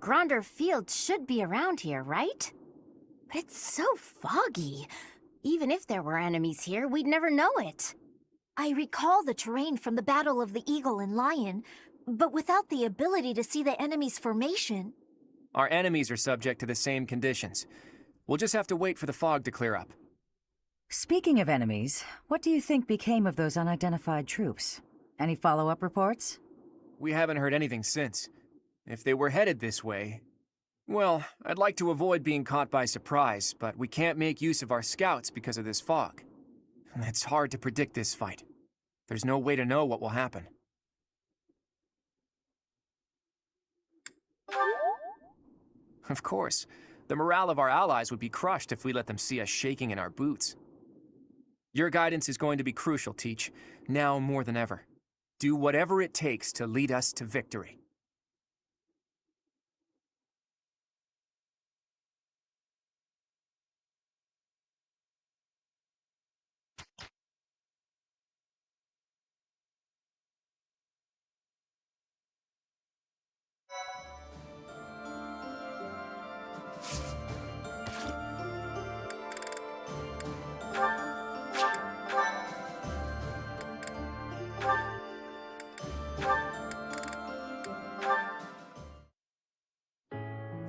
Gronder Field should be around here, right? But it's so foggy. Even if there were enemies here, we'd never know it. I recall the terrain from the Battle of the Eagle and Lion, but without the ability to see the enemy's formation. Our enemies are subject to the same conditions. We'll just have to wait for the fog to clear up. Speaking of enemies, what do you think became of those unidentified troops? Any follow-up reports? We haven't heard anything since. If they were headed this way... Well, I'd like to avoid being caught by surprise, but we can't make use of our scouts because of this fog. It's hard to predict this fight. There's no way to know what will happen. Of course, the morale of our allies would be crushed if we let them see us shaking in our boots. Your guidance is going to be crucial, Teach, now more than ever. Do whatever it takes to lead us to victory.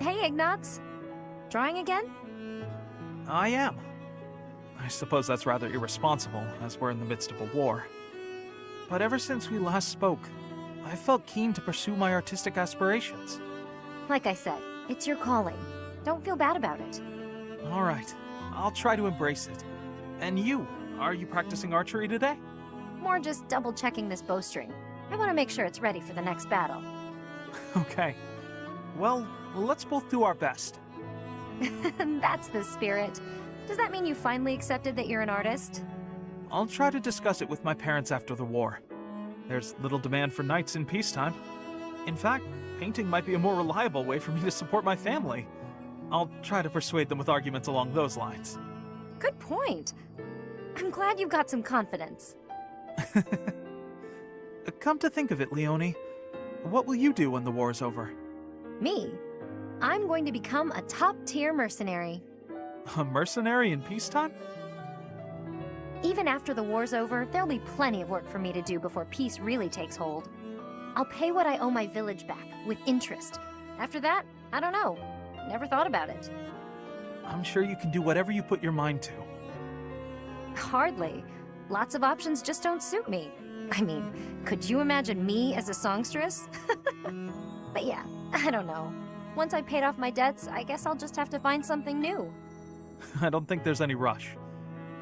Hey, Ignatz. Drawing again? I am. I suppose that's rather irresponsible, as we're in the midst of a war. But ever since we last spoke, I felt keen to pursue my artistic aspirations. Like I said, it's your calling. Don't feel bad about it. Alright, I'll try to embrace it. And you, are you practicing archery today? More just double-checking this bowstring. I want to make sure it's ready for the next battle. Okay. Well, let's both do our best. That's the spirit. Does that mean you finally accepted that you're an artist? I'll try to discuss it with my parents after the war. There's little demand for knights in peacetime. In fact, painting might be a more reliable way for me to support my family. I'll try to persuade them with arguments along those lines. Good point. I'm glad you've got some confidence. Come to think of it, Leonie, what will you do when the war is over? Me? I'm going to become a top-tier mercenary. A mercenary in peacetime? Even after the war's over, there'll be plenty of work for me to do before peace really takes hold. I'll pay what I owe my village back, with interest. After that, I don't know. Never thought about it. I'm sure you can do whatever you put your mind to. Hardly. Lots of options just don't suit me. I mean, could you imagine me as a songstress? But yeah, I don't know. Once I paid off my debts, I guess I'll just have to find something new. I don't think there's any rush.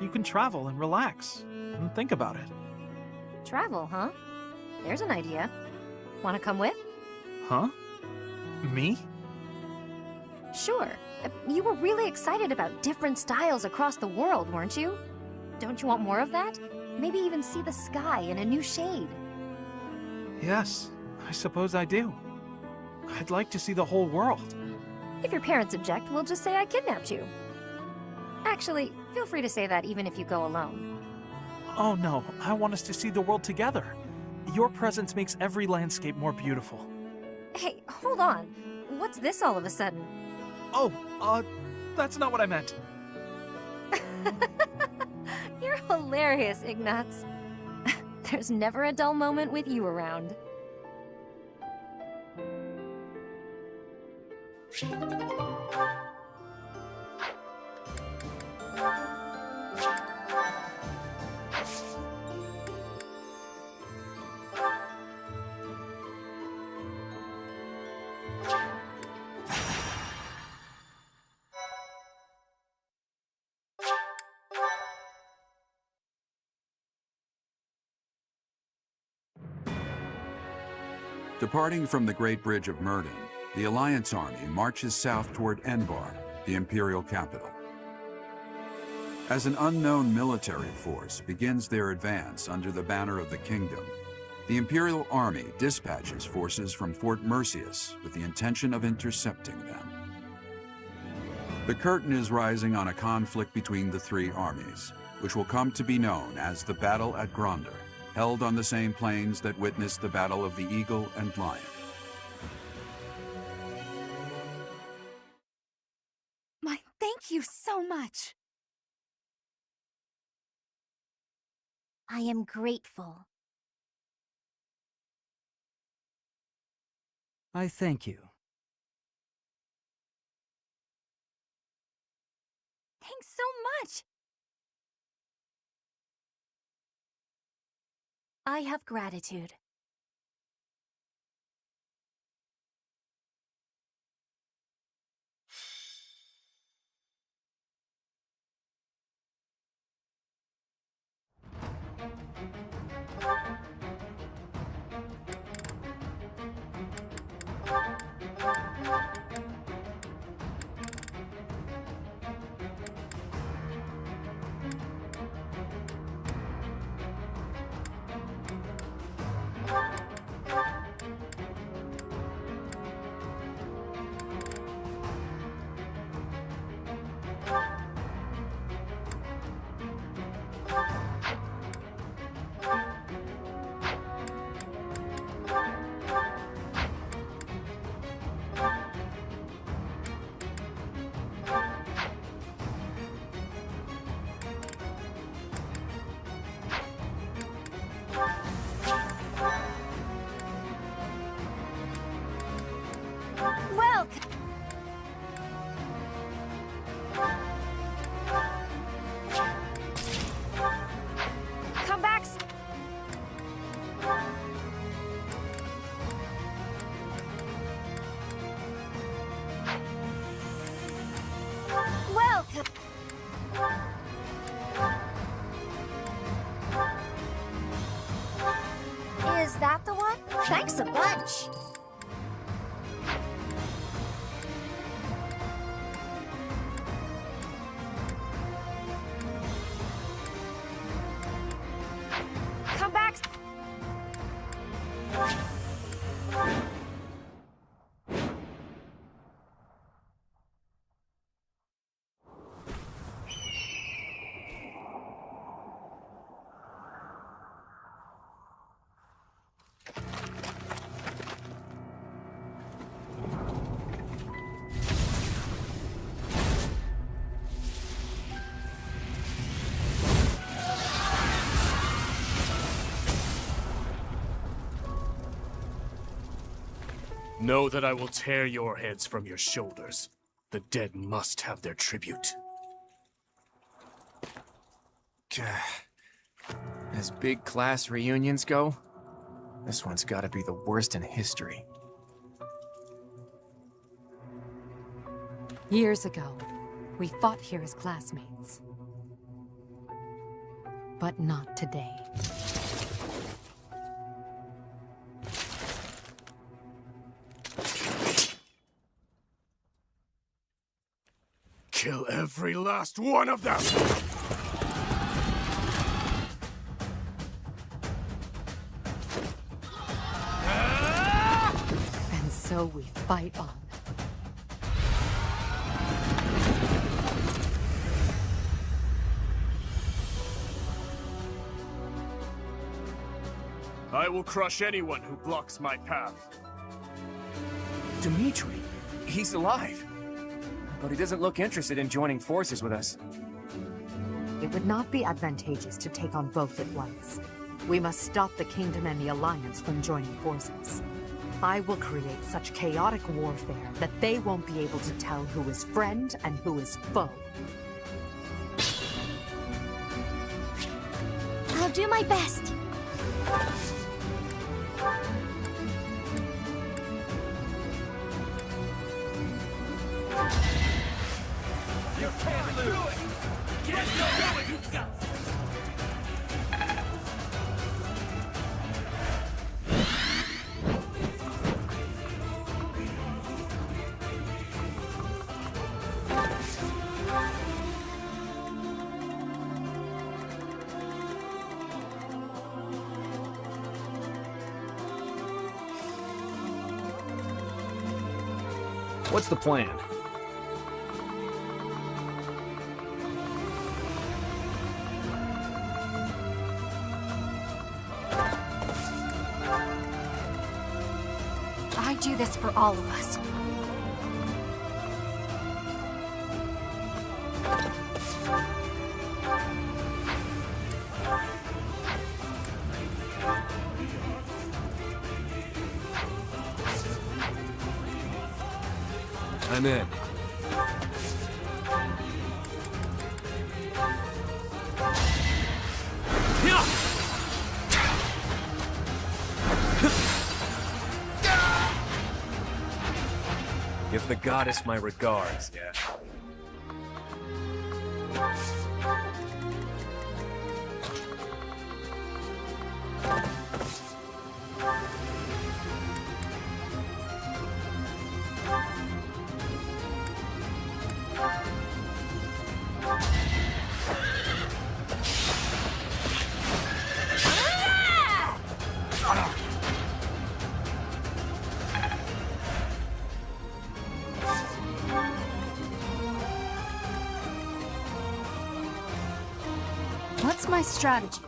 You can travel and relax, and think about it. Travel, huh? There's an idea. Want to come with? Huh? Me? Sure. You were really excited about different styles across the world, weren't you? Don't you want more of that? Maybe even see the sky in a new shade. Yes, I suppose I do. I'd like to see the whole world. If your parents object, we'll just say I kidnapped you. Actually, feel free to say that even if you go alone. Oh no, I want us to see the world together. Your presence makes every landscape more beautiful. Hey, hold on. What's this all of a sudden? Oh, that's not what I meant. You're hilarious, Ignatz. There's never a dull moment with you around. Departing from the Great Bridge of Myrden, the Alliance Army marches south toward Enbar, the Imperial capital. As an unknown military force begins their advance under the banner of the Kingdom, the Imperial Army dispatches forces from Fort Merceus with the intention of intercepting them. The curtain is rising on a conflict between the three armies, which will come to be known as the Battle at Gronder, held on the same plains that witnessed the Battle of the Eagle and Lion. much. I am grateful. I thank you. Thanks so much. I have gratitude. Welcome. Come back. Welcome. Is that the one? Thanks a bunch. Come back. Know that I will tear your heads from your shoulders. The dead must have their tribute. As big class reunions go, this one's gotta be the worst in history. Years ago, we fought here as classmates. But not today. Kill every last one of them! And so we fight on. I will crush anyone who blocks my path. Dimitri, he's alive. But he doesn't look interested in joining forces with us. It would not be advantageous to take on both at once. We must stop the Kingdom and the Alliance from joining forces. I will create such chaotic warfare that they won't be able to tell who is friend and who is foe. I'll do my best. You can't lose! Get going! What's the plan? I do this for all of us. I'm in. Give the goddess my regards, yeah? What's my strategy?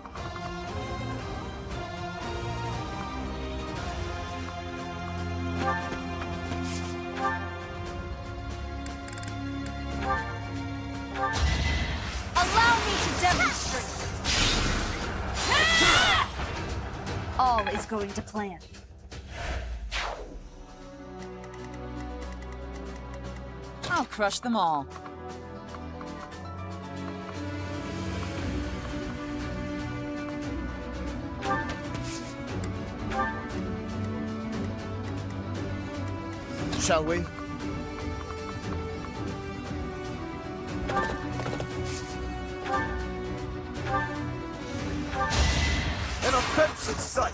Allow me to demonstrate. All is going to plan. I'll crush them all. Shall we? An offensive sight!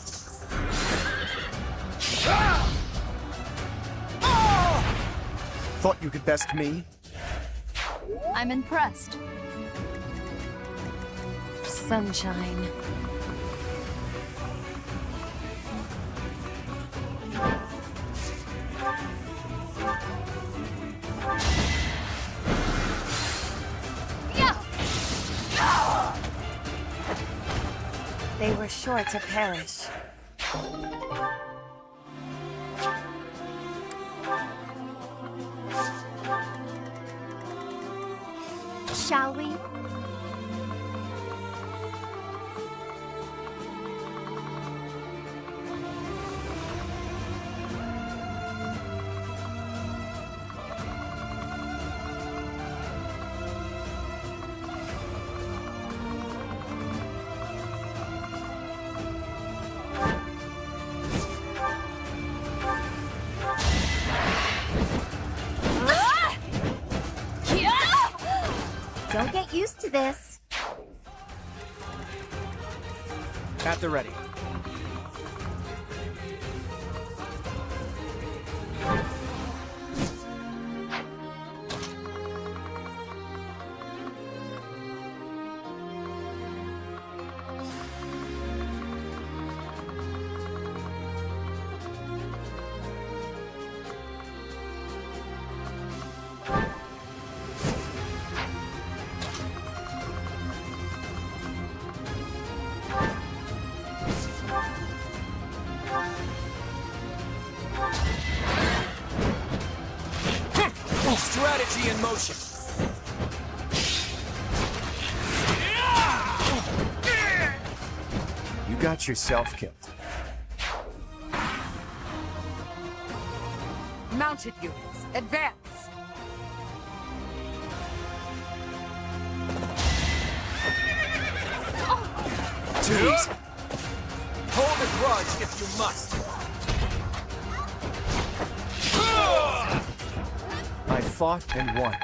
Thought you could best me? I'm impressed. Sunshine. They were sure to perish. Shall we? Don't get used to this. At the ready. Strategy in motion. You got yourself killed. Mounted units, advance! Jeez. Hold a grudge if you must. I fought and won.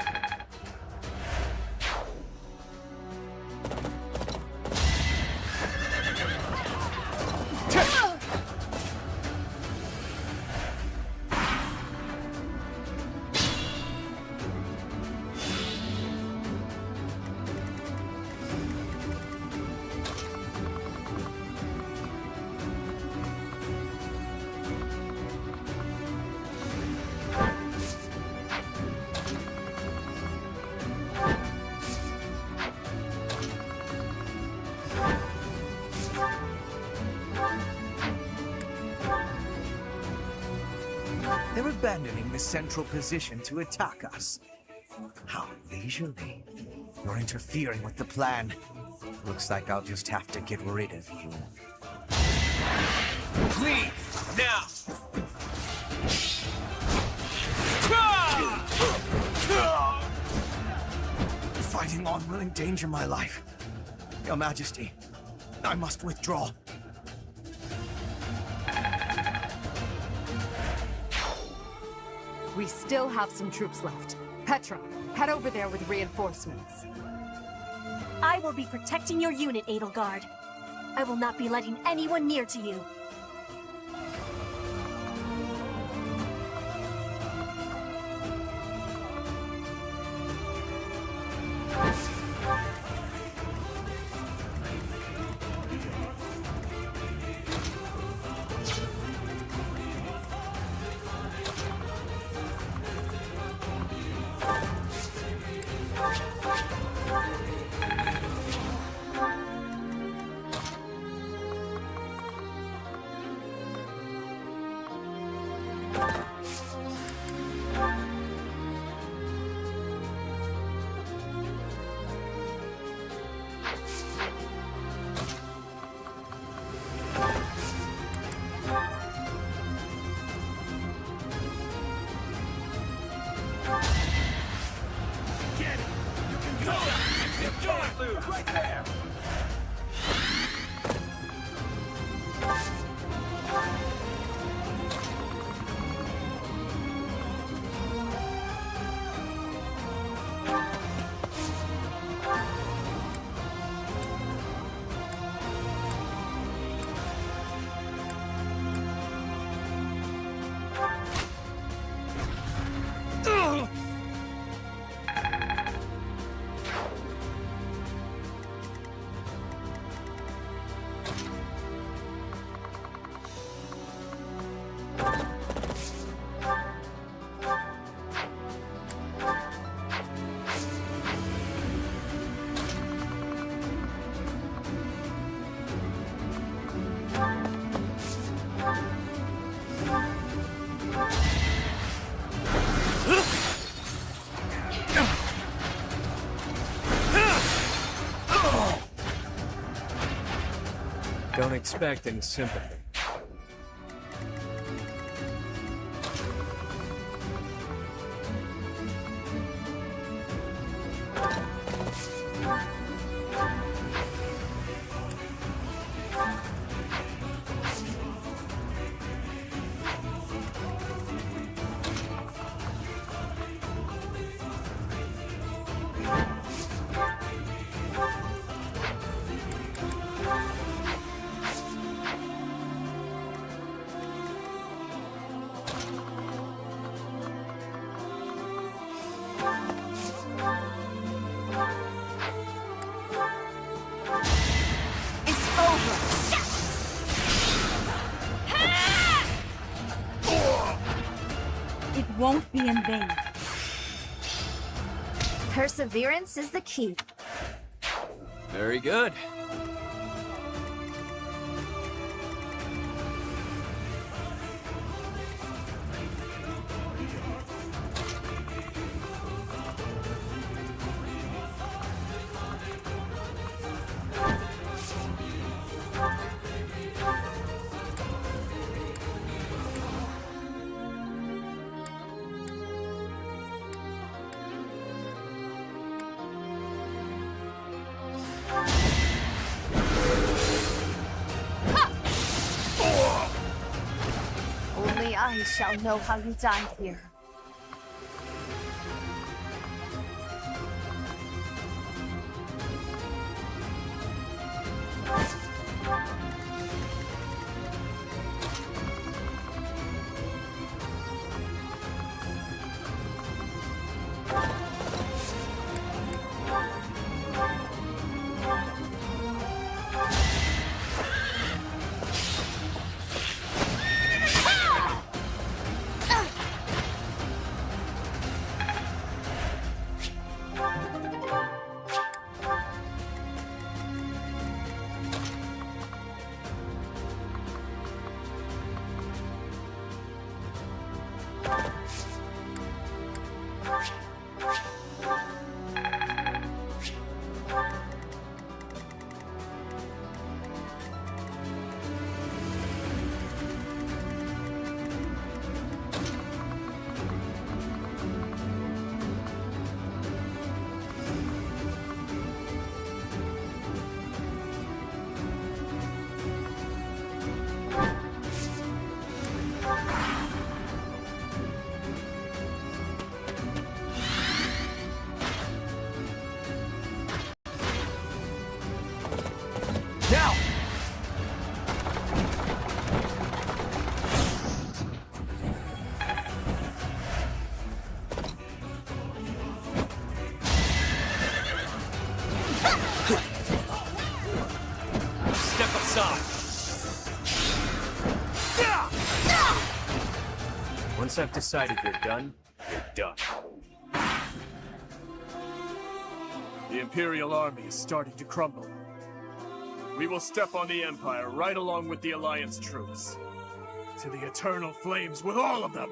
They're abandoning the central position to attack us. How leisurely. You're interfering with the plan. Looks like I'll just have to get rid of you. Leave! Now! Fighting on will endanger my life. Your Majesty, I must withdraw. We still have some troops left. Petra, head over there with reinforcements. I will be protecting your unit, Edalgard. I will not be letting anyone near to you. Don't expect any sympathy. Won't be in vain. Perseverance is the key. Very good. Only I shall know how you died here. side. Once I've decided you're done, you're done. The Imperial army is starting to crumble. We will step on the Empire right along with the Alliance troops. To the eternal flames with all of them!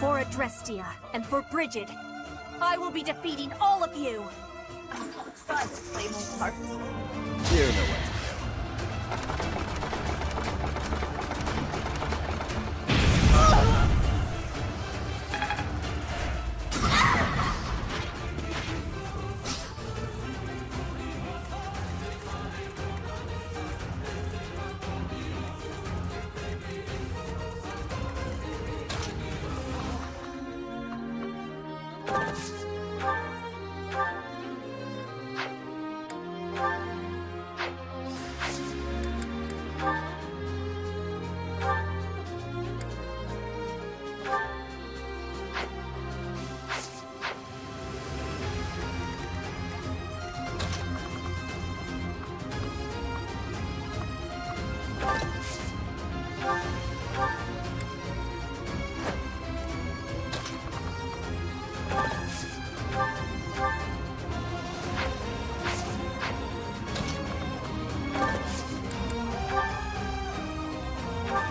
For Adrestia and for Brigid, I will be defeating all of you! It's fun to play my part. You know what to do.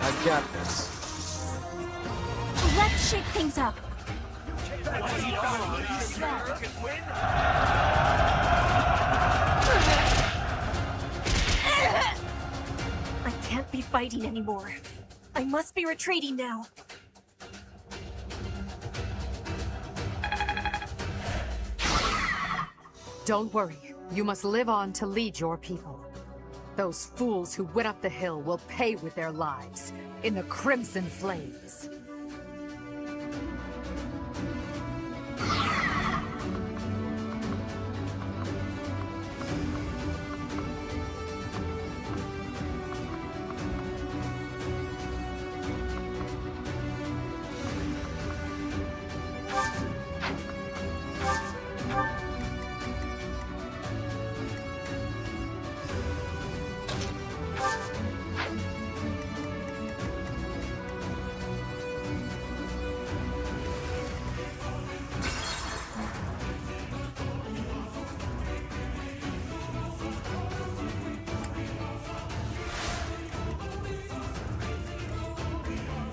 I've got this. Let's shake things up! I can't be fighting anymore. I must be retreating now. Don't worry. You must live on to lead your people. Those fools who went up the hill will pay with their lives. in the crimson flames.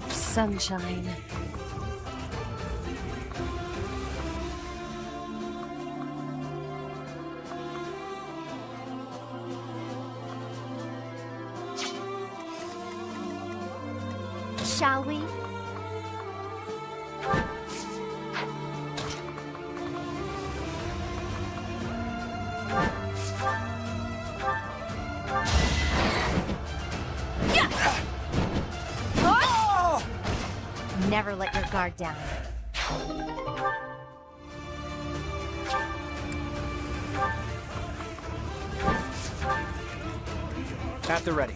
Sunshine. Shall we? Never let your guard down. At the ready.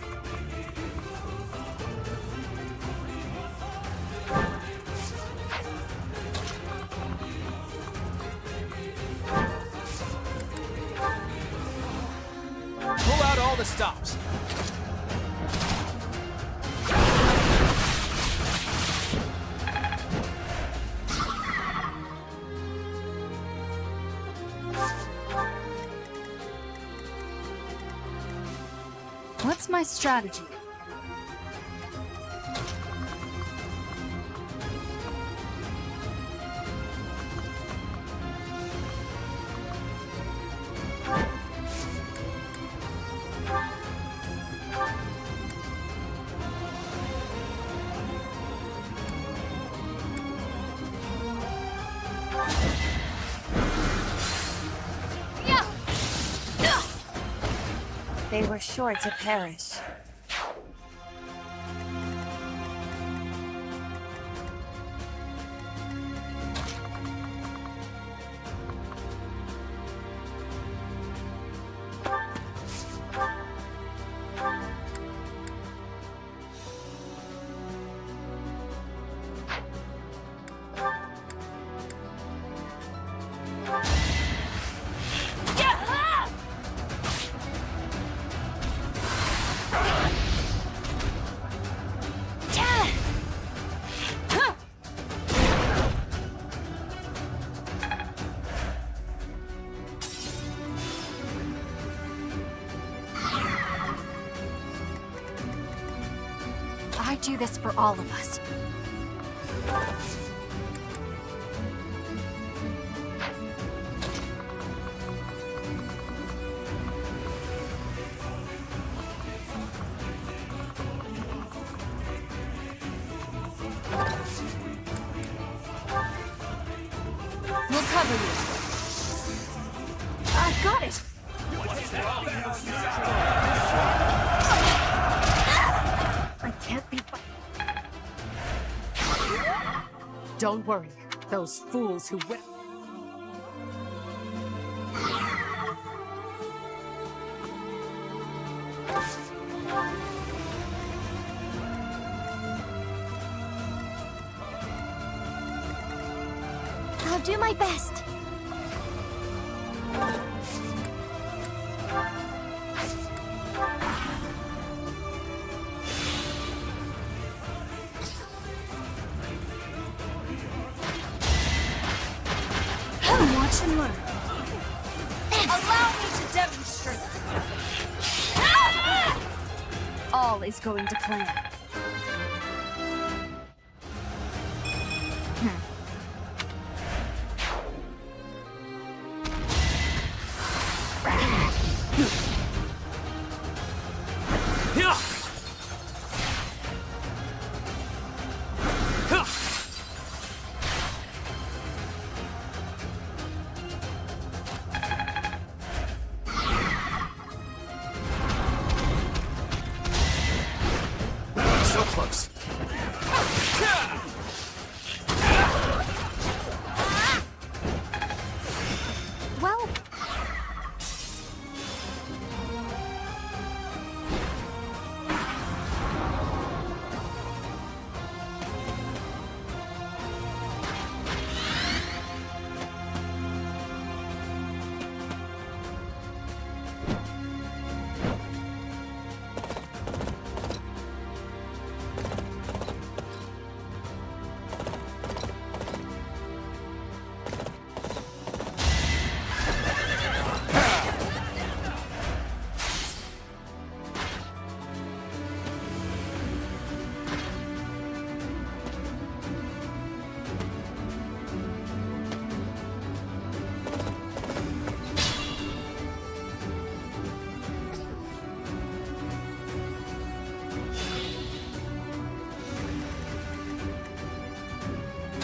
Pull out all the stops. What's my strategy? They were sure to perish. I do this for all of us. We'll cover you. I've got it! I can't be... Don't worry, those fools who whip... I'll do my best. Watch and learn. Allow me to demonstrate. All is going to plan.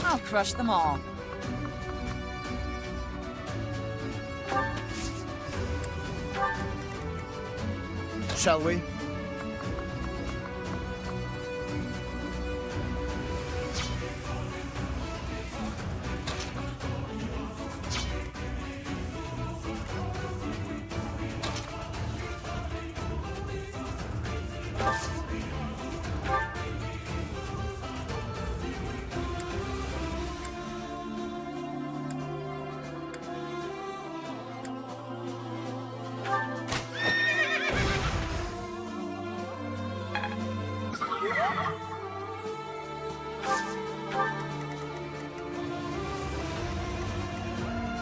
I'll crush them all. Shall we?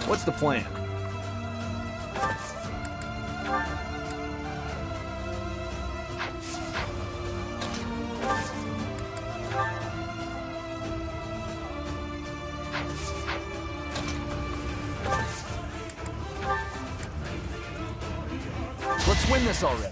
What's the plan? Let's win this already.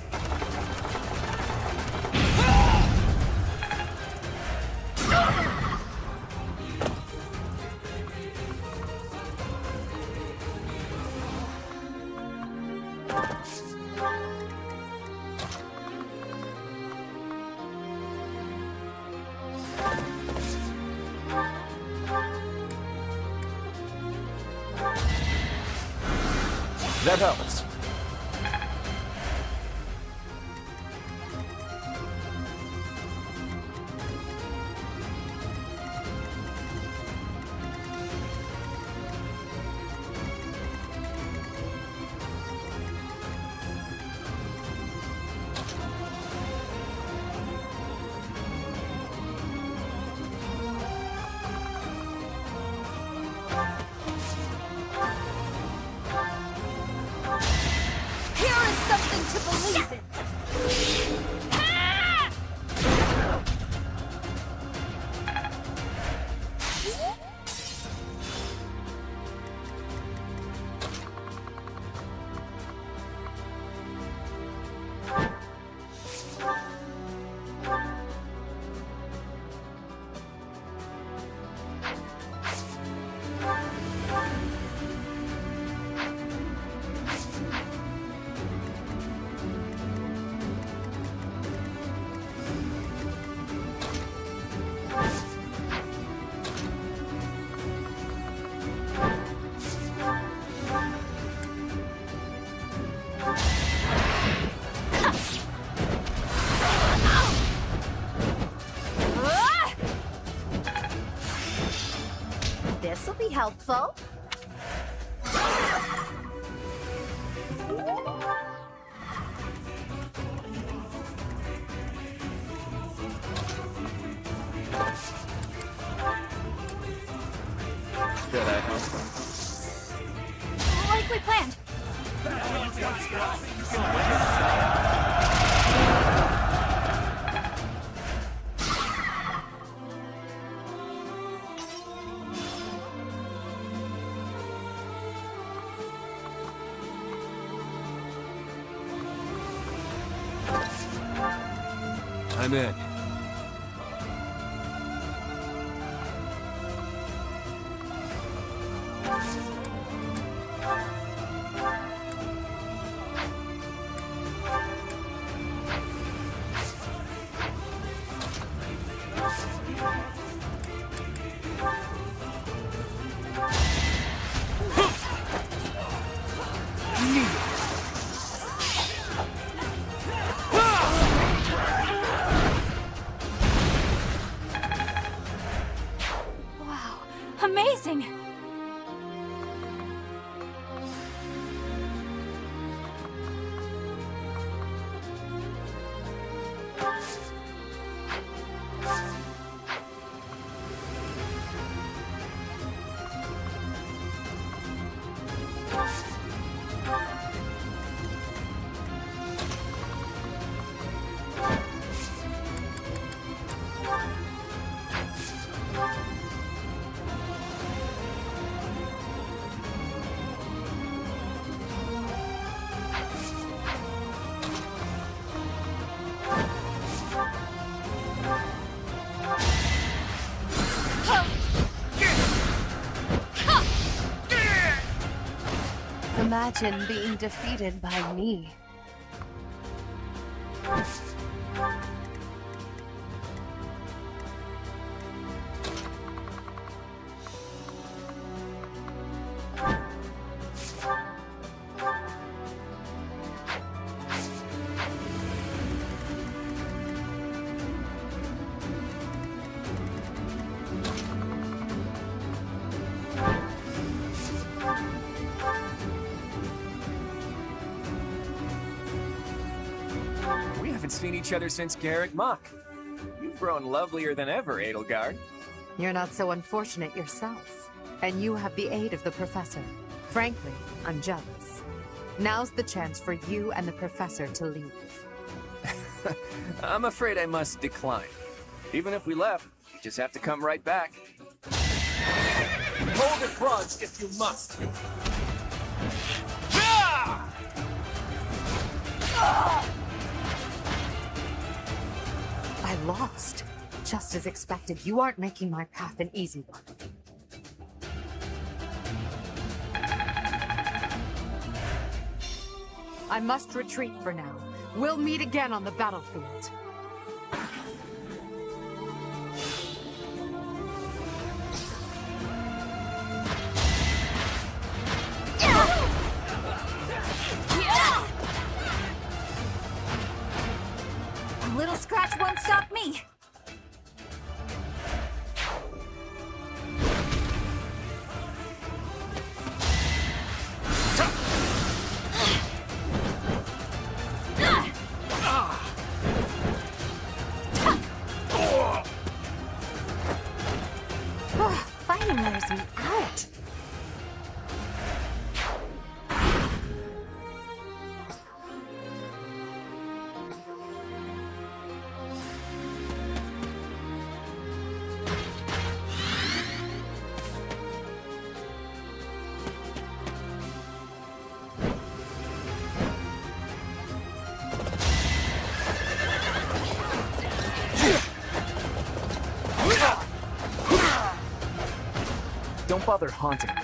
That helps. To believe in. This'll be helpful. Good, I hope. Like we planned. I'm in. Amazing! Imagine being defeated by me. We haven't seen each other since Garreg Mach. You've grown lovelier than ever, Edalgard. You're not so unfortunate yourself. And you have the aid of the professor. Frankly, I'm jealous. Now's the chance for you and the professor to leave. I'm afraid I must decline. Even if we left, you just have to come right back. Hold a grudge if you must. I lost. Just as expected, you aren't making my path an easy one. I must retreat for now. We'll meet again on the battlefield. A little scratch won't stop me. Fighting wears me out. Don't bother haunting me.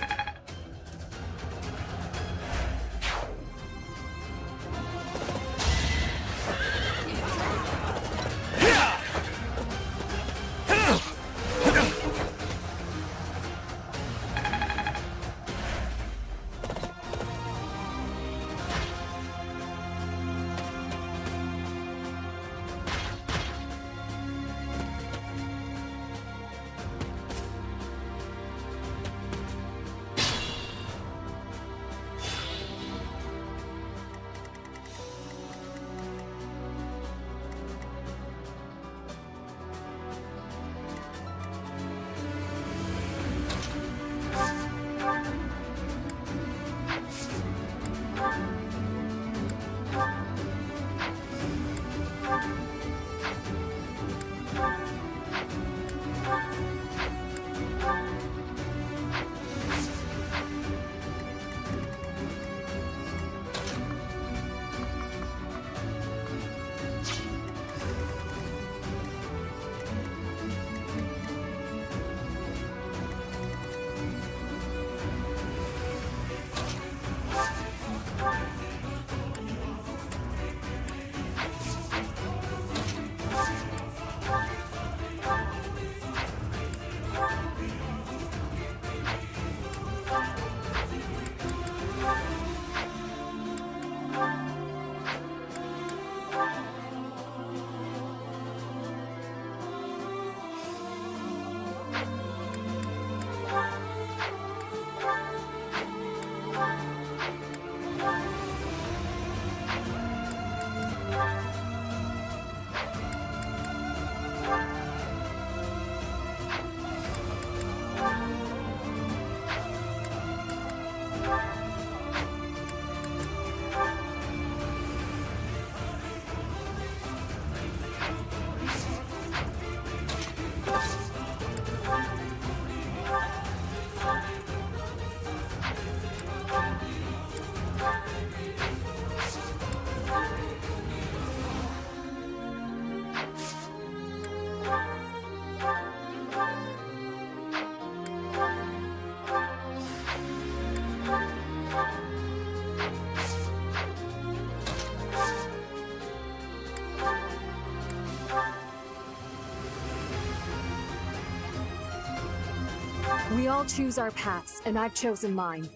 We all choose our paths, and I've chosen mine.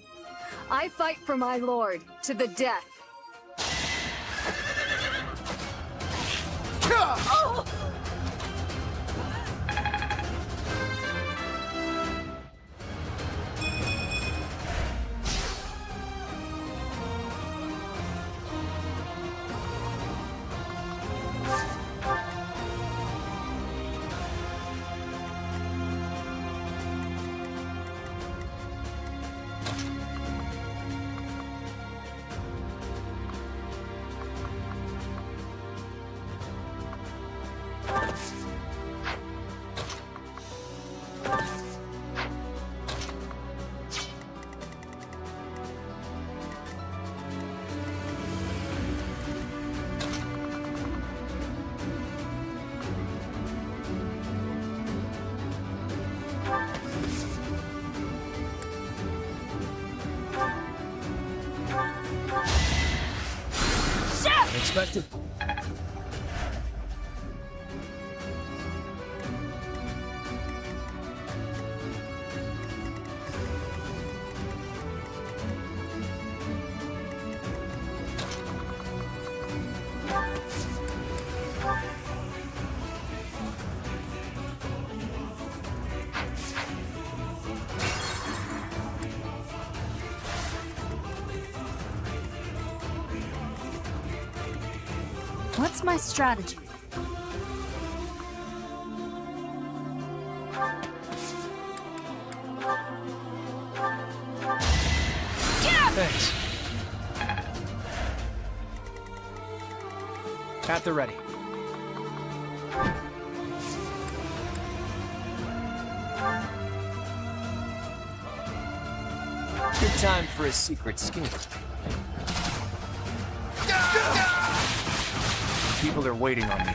I fight for my lord, to the death. Expected. What's my strategy? Thanks. At the ready. Good time for a secret scheme. People are waiting on me.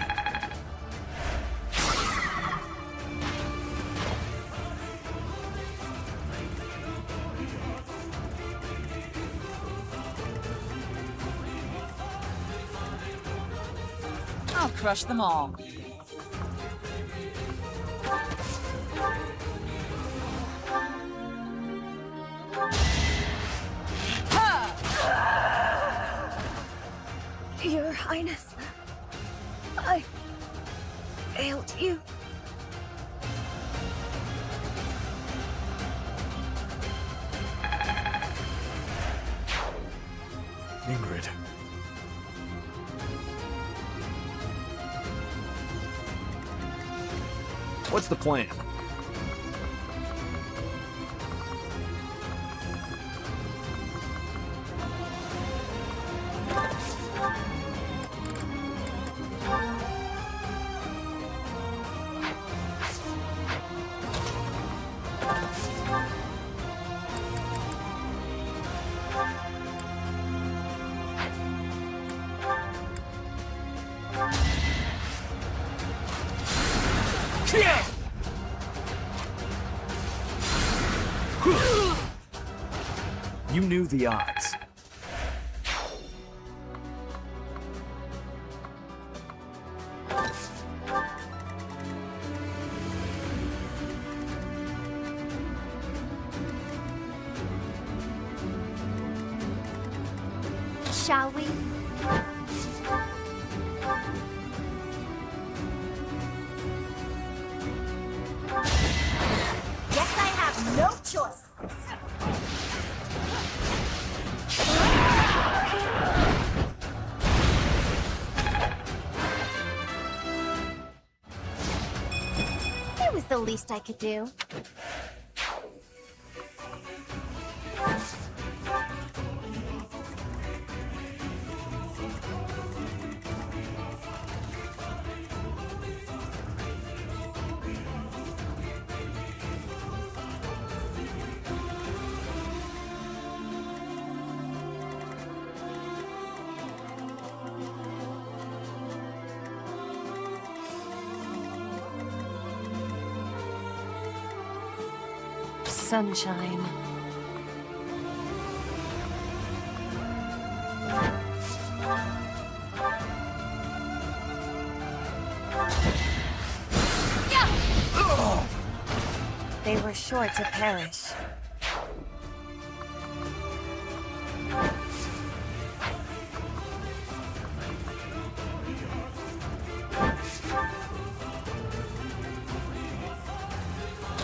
I'll crush them all. Your Highness, I failed you. Ingrid. What's the plan? You knew the odds. Shall we? Guess I have no choice. It was the least I could do. Sunshine. They were sure to perish.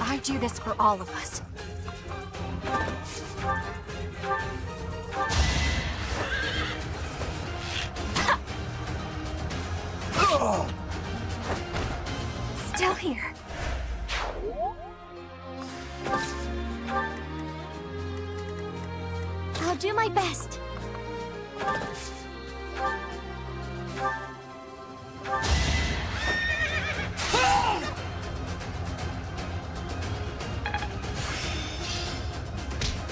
I do this for all of us. Still here. I'll do my best.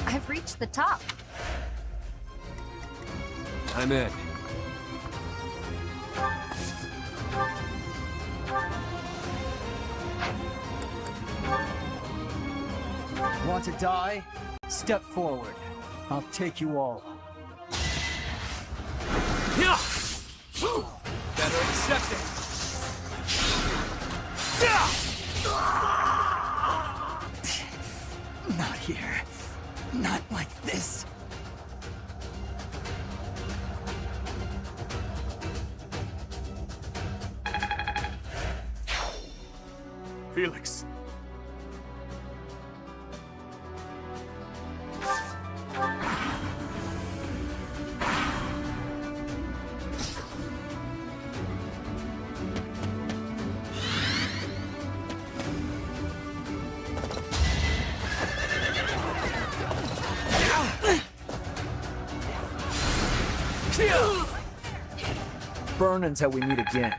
I've reached the top. I'm in. Want to die? Step forward. I'll take you all. Yeah! Better accept it. Not here. Not like this. Felix. Burn until we meet again.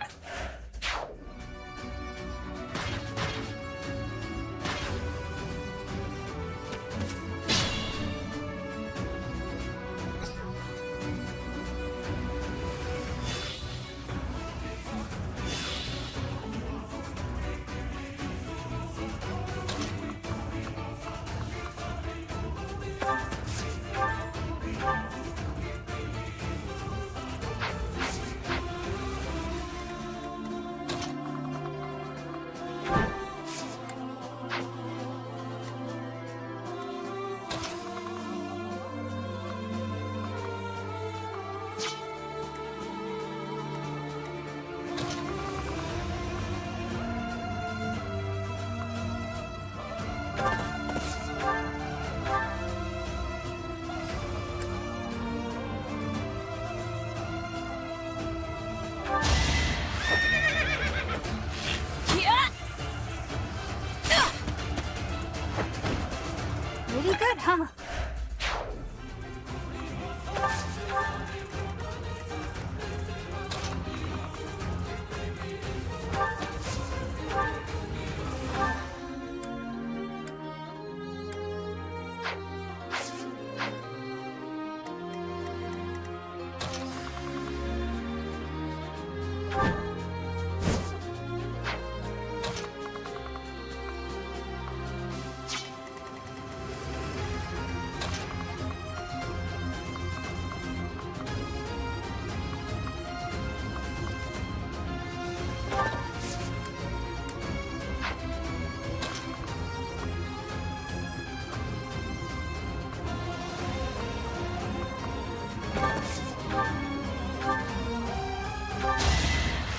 Pretty good, huh?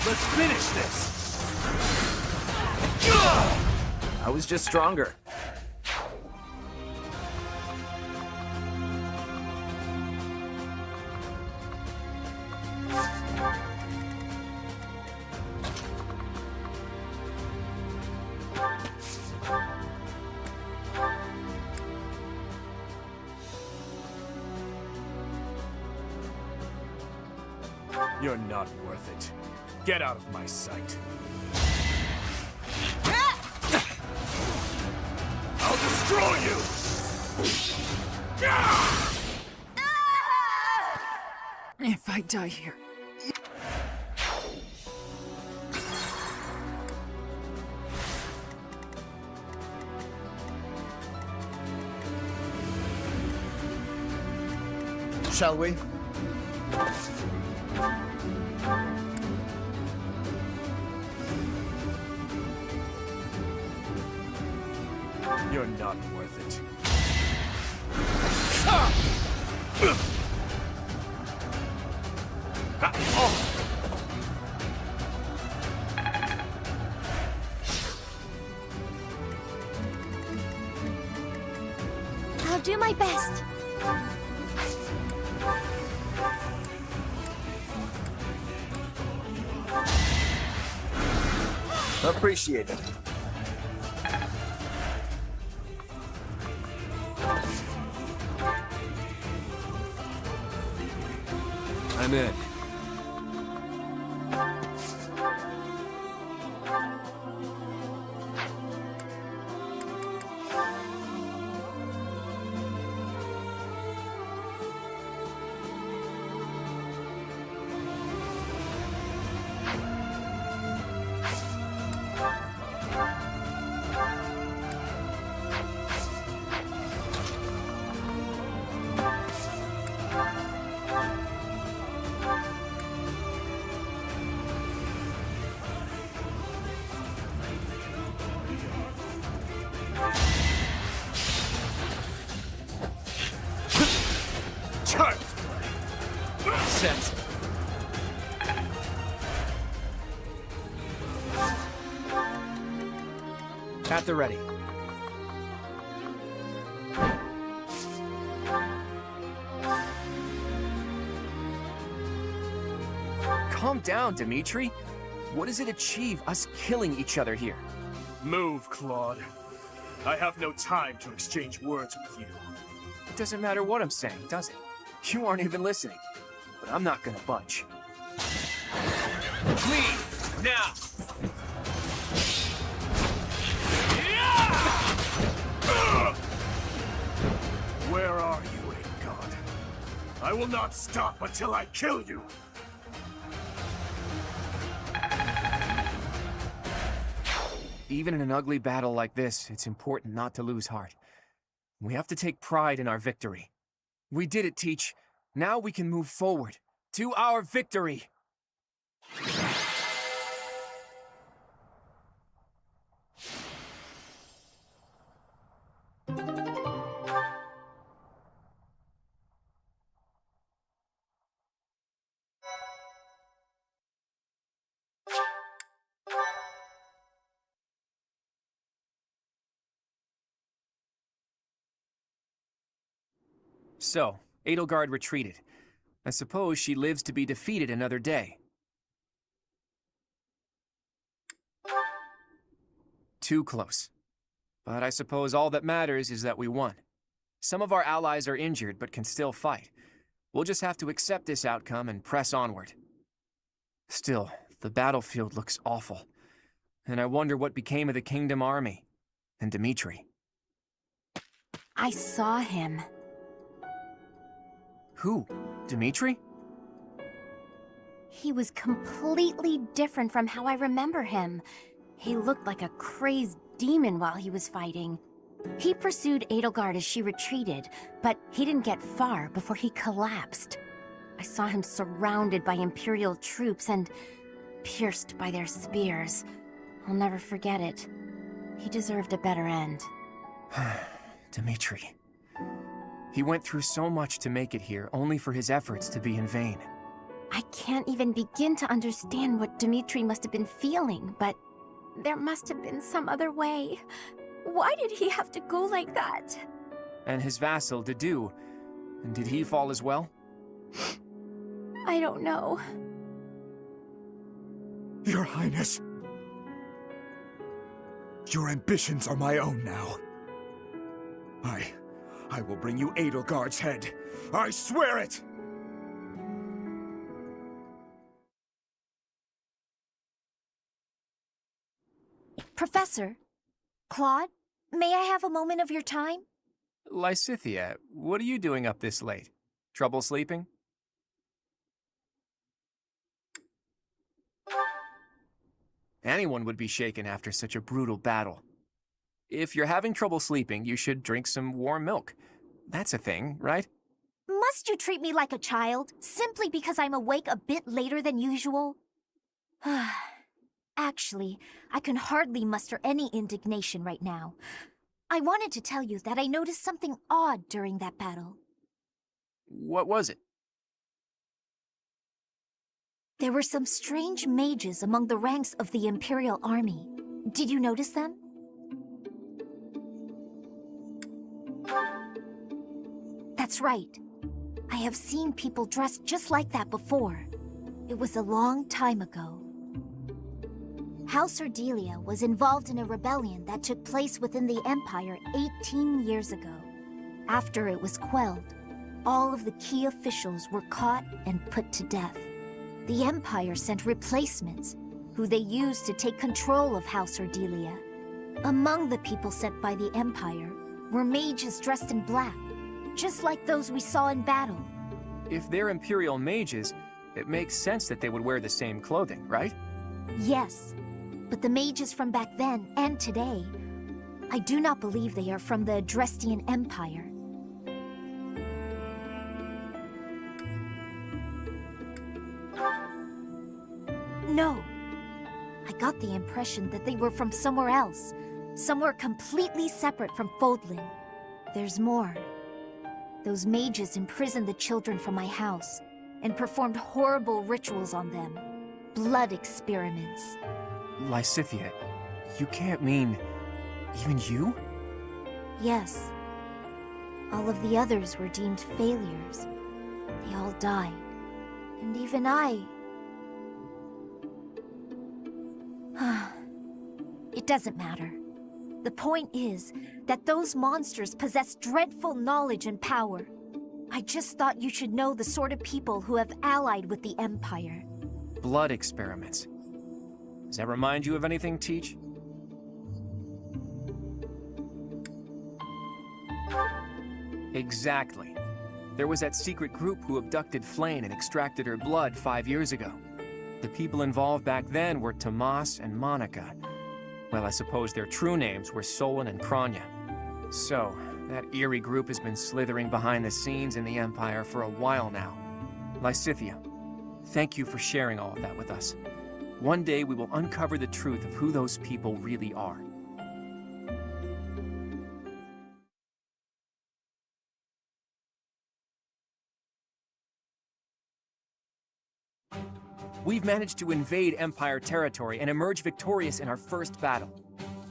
Let's finish this! I was just stronger. You're not worth it. Get out of my sight. I'll destroy you! If I die here... Shall we? You're not worth it. I'll do my best. Appreciate it. I'm in. Set. At the ready. Calm down, Dimitri. What does it achieve, us killing each other here? Move, Claude. I have no time to exchange words with you. It doesn't matter what I'm saying, does it? You aren't even listening. But I'm not gonna budge. Leave, now! Where are you, Edalgard? I will not stop until I kill you! Even in an ugly battle like this, it's important not to lose heart. We have to take pride in our victory. We did it, Teach. Now we can move forward to our victory. So, Edalgard retreated. I suppose she lives to be defeated another day. Too close. But I suppose all that matters is that we won. Some of our allies are injured but can still fight. We'll just have to accept this outcome and press onward. Still, the battlefield looks awful. And I wonder what became of the Kingdom Army and Dimitri. I saw him. Who? Dimitri? He was completely different from how I remember him. He looked like a crazed demon while he was fighting. He pursued Edalgard as she retreated, but he didn't get far before he collapsed. I saw him surrounded by Imperial troops and pierced by their spears. I'll never forget it. He deserved a better end. Dimitri. He went through so much to make it here, only for his efforts to be in vain. I can't even begin to understand what Dimitri must have been feeling, but there must have been some other way. Why did he have to go like that? And his vassal, Dedu. And did he fall as well? I don't know. Your Highness. Your ambitions are my own now. I will bring you Edalgard's head. I swear it! Professor, Claude, may I have a moment of your time? Lysithea, what are you doing up this late? Trouble sleeping? Anyone would be shaken after such a brutal battle. If you're having trouble sleeping, you should drink some warm milk. That's a thing, right? Must you treat me like a child, simply because I'm awake a bit later than usual? Actually, I can hardly muster any indignation right now. I wanted to tell you that I noticed something odd during that battle. What was it? There were some strange mages among the ranks of the Imperial Army. Did you notice them? That's right. I have seen people dressed just like that before. It was a long time ago. House Ardelia was involved in a rebellion that took place within the Empire 18 years ago. After it was quelled, all of the key officials were caught and put to death. The Empire sent replacements, who they used to take control of House Ardelia. Among the people sent by the Empire were mages dressed in black, just like those we saw in battle. If they're Imperial mages, it makes sense that they would wear the same clothing, right? Yes, but the mages from back then and today, I do not believe they are from the Adrestian Empire. No. I got the impression that they were from somewhere else, somewhere completely separate from Fódlan. There's more. Those mages imprisoned the children from my house and performed horrible rituals on them. Blood experiments. Lysithea, you can't mean... even you? Yes. All of the others were deemed failures. They all died. And even I... It doesn't matter. The point is that those monsters possess dreadful knowledge and power. I just thought you should know the sort of people who have allied with the Empire. Blood experiments. Does that remind you of anything, Teach? Exactly. There was that secret group who abducted Flayn and extracted her blood 5 years ago. The people involved back then were Tomas and Monica. Well, I suppose their true names were Solon and Kranya. So, that eerie group has been slithering behind the scenes in the Empire for a while now. Lysithea, thank you for sharing all of that with us. One day we will uncover the truth of who those people really are. We've managed to invade Empire territory and emerge victorious in our first battle.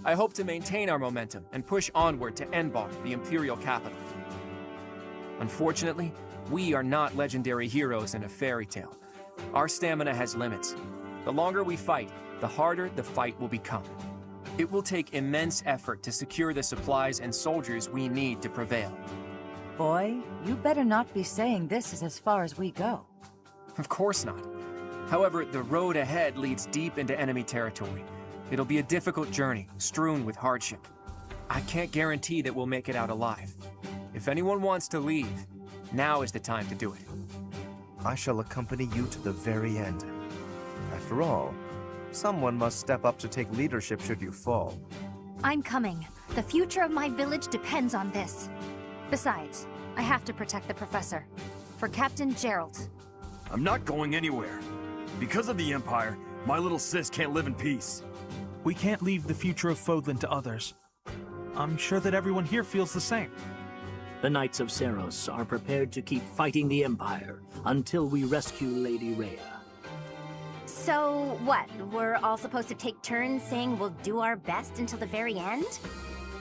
I hope to maintain our momentum and push onward to Enbar, the Imperial capital. Unfortunately, we are not legendary heroes in a fairy tale. Our stamina has limits. The longer we fight, the harder the fight will become. It will take immense effort to secure the supplies and soldiers we need to prevail. Boy, you better not be saying this is as far as we go. Of course not. However, the road ahead leads deep into enemy territory. It'll be a difficult journey, strewn with hardship. I can't guarantee that we'll make it out alive. If anyone wants to leave, now is the time to do it. I shall accompany you to the very end. After all, someone must step up to take leadership should you fall. I'm coming. The future of my village depends on this. Besides, I have to protect the professor. For Captain Gerald. I'm not going anywhere. Because of the Empire, my little sis can't live in peace. We can't leave the future of Fódlan to others. I'm sure that everyone here feels the same. The Knights of Seros are prepared to keep fighting the Empire until we rescue Lady Rhea. So, what? We're all supposed to take turns saying we'll do our best until the very end?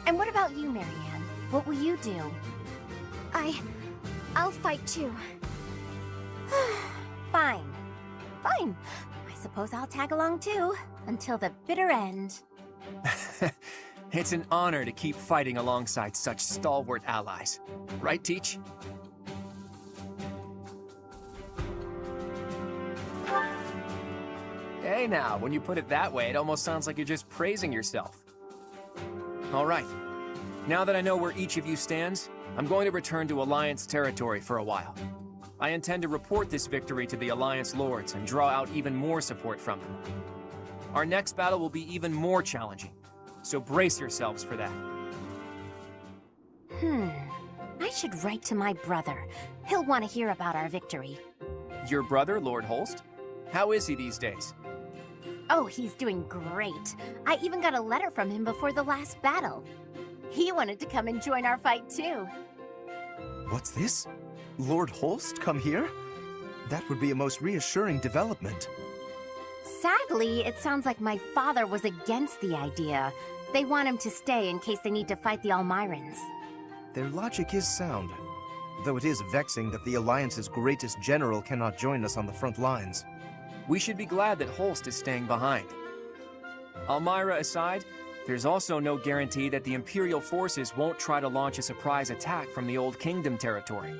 And what about you, Marianne? What will you do? I'll fight too. Fine. Fine. I suppose I'll tag along too, until the bitter end. It's an honor to keep fighting alongside such stalwart allies. Right, Teach? Hey now, when you put it that way, it almost sounds like you're just praising yourself. All right. Now that I know where each of you stands, I'm going to return to Alliance territory for a while. I intend to report this victory to the Alliance Lords and draw out even more support from them. Our next battle will be even more challenging, so brace yourselves for that. I should write to my brother. He'll want to hear about our victory. Your brother, Lord Holst? How is he these days? Oh, he's doing great. I even got a letter from him before the last battle. He wanted to come and join our fight too. What's this? Lord Holst come here? That would be a most reassuring development. Sadly, it sounds like my father was against the idea. They want him to stay in case they need to fight the Almirans. Their logic is sound, though it is vexing that the Alliance's greatest general cannot join us on the front lines. We should be glad that Holst is staying behind. Almira aside, there's also no guarantee that the Imperial forces won't try to launch a surprise attack from the Old Kingdom territory.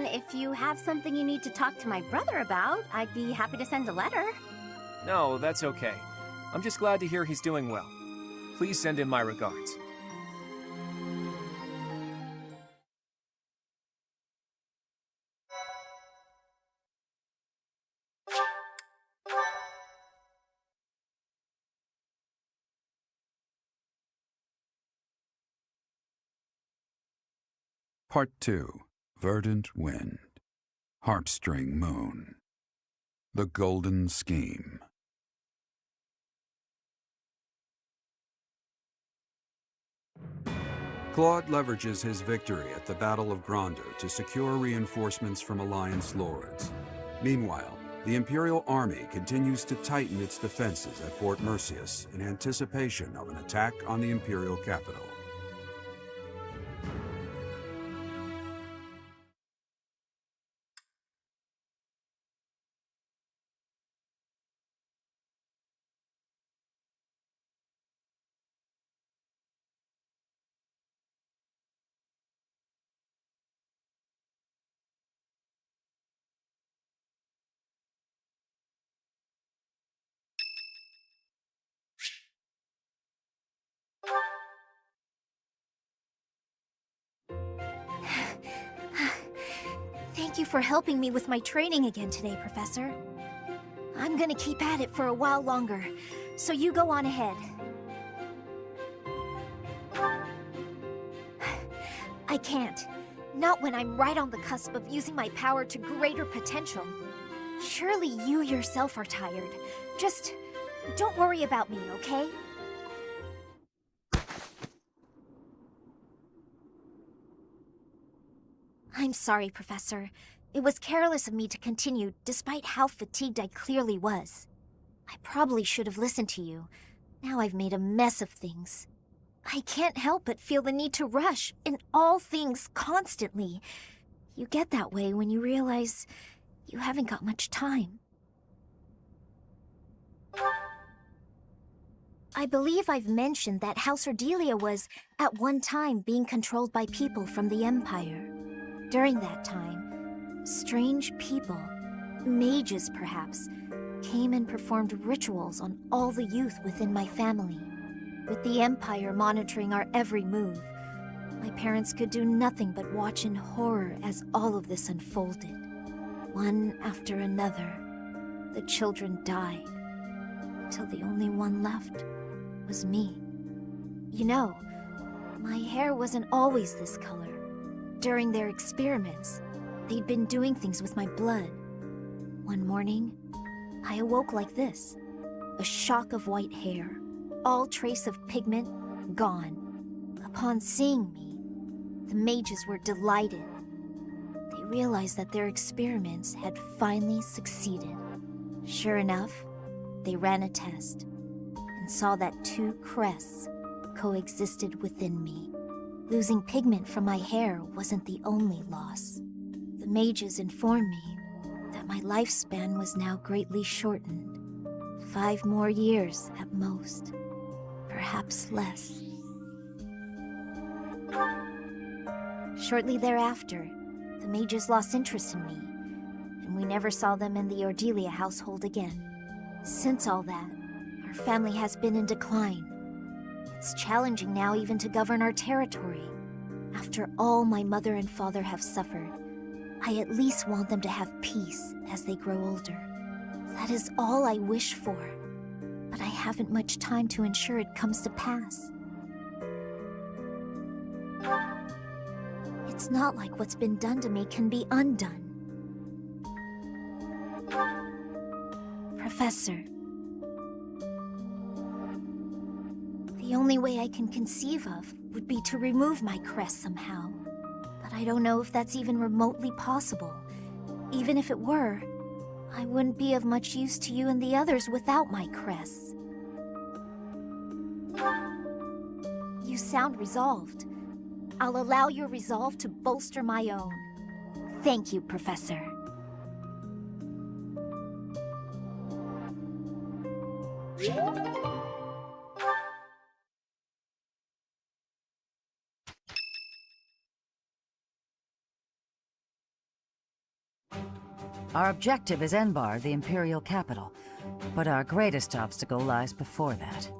If you have something you need to talk to my brother about, I'd be happy to send a letter. No, that's okay. I'm just glad to hear he's doing well. Please send him my regards. Part 2. Verdant Wind. Harpstring Moon. The Golden Scheme. Claude leverages his victory at the Battle of Gronder to secure reinforcements from Alliance lords. Meanwhile, the Imperial Army continues to tighten its defenses at Fort Merceus in anticipation of an attack on the Imperial capital. Thank you for helping me with my training again today, Professor. I'm gonna keep at it for a while longer, so you go on ahead. I can't. Not when I'm right on the cusp of using my power to greater potential. Surely you yourself are tired. Just don't worry about me, okay? I'm sorry, Professor. It was careless of me to continue, despite how fatigued I clearly was. I probably should have listened to you. Now I've made a mess of things. I can't help but feel the need to rush in all things constantly. You get that way when you realize you haven't got much time. I believe I've mentioned that House Ardelia was, at one time, being controlled by people from the Empire. During that time, strange people, mages perhaps, came and performed rituals on all the youth within my family. With the Empire monitoring our every move, my parents could do nothing but watch in horror as all of this unfolded. One after another, the children died, until the only one left was me. You know, my hair wasn't always this color. During their experiments, they'd been doing things with my blood. One morning, I awoke like this. A shock of white hair, all trace of pigment gone. Upon seeing me, the mages were delighted. They realized that their experiments had finally succeeded. Sure enough, they ran a test and saw that two crests coexisted within me. Losing pigment from my hair wasn't the only loss. The mages informed me that my lifespan was now greatly shortened. 5 more years at most, perhaps less. Shortly thereafter, the mages lost interest in me, and we never saw them in the Ardelia household again. Since all that, our family has been in decline. It's challenging now even to govern our territory. After all my mother and father have suffered, I at least want them to have peace as they grow older. That is all I wish for, but I haven't much time to ensure it comes to pass. It's not like what's been done to me can be undone. Professor, the only way I can conceive of would be to remove my crest somehow. But I don't know if that's even remotely possible. Even if it were, I wouldn't be of much use to you and the others without my crests. You sound resolved. I'll allow your resolve to bolster my own. Thank you, Professor. Our objective is Enbar, the Imperial capital, but our greatest obstacle lies before that.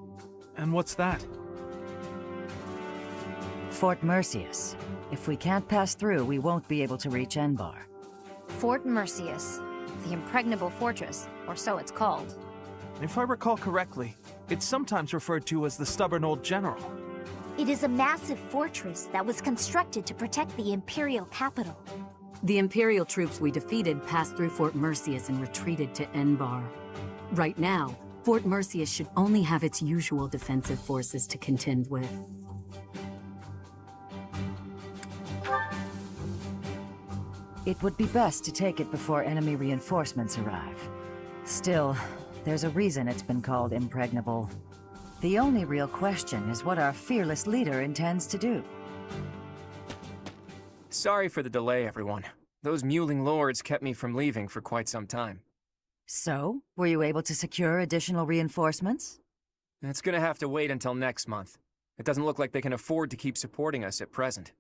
And what's that? Fort Merceus. If we can't pass through, we won't be able to reach Enbar. Fort Merceus, the impregnable fortress, or so it's called. If I recall correctly, it's sometimes referred to as the Stubborn Old General. It is a massive fortress that was constructed to protect the Imperial capital. The Imperial troops we defeated passed through Fort Merceus and retreated to Enbar. Right now, Fort Merceus should only have its usual defensive forces to contend with. It would be best to take it before enemy reinforcements arrive. Still, there's a reason it's been called impregnable. The only real question is what our fearless leader intends to do. Sorry for the delay, everyone. Those mewling lords kept me from leaving for quite some time. So, were you able to secure additional reinforcements? It's gonna have to wait until next month. It doesn't look like they can afford to keep supporting us at present.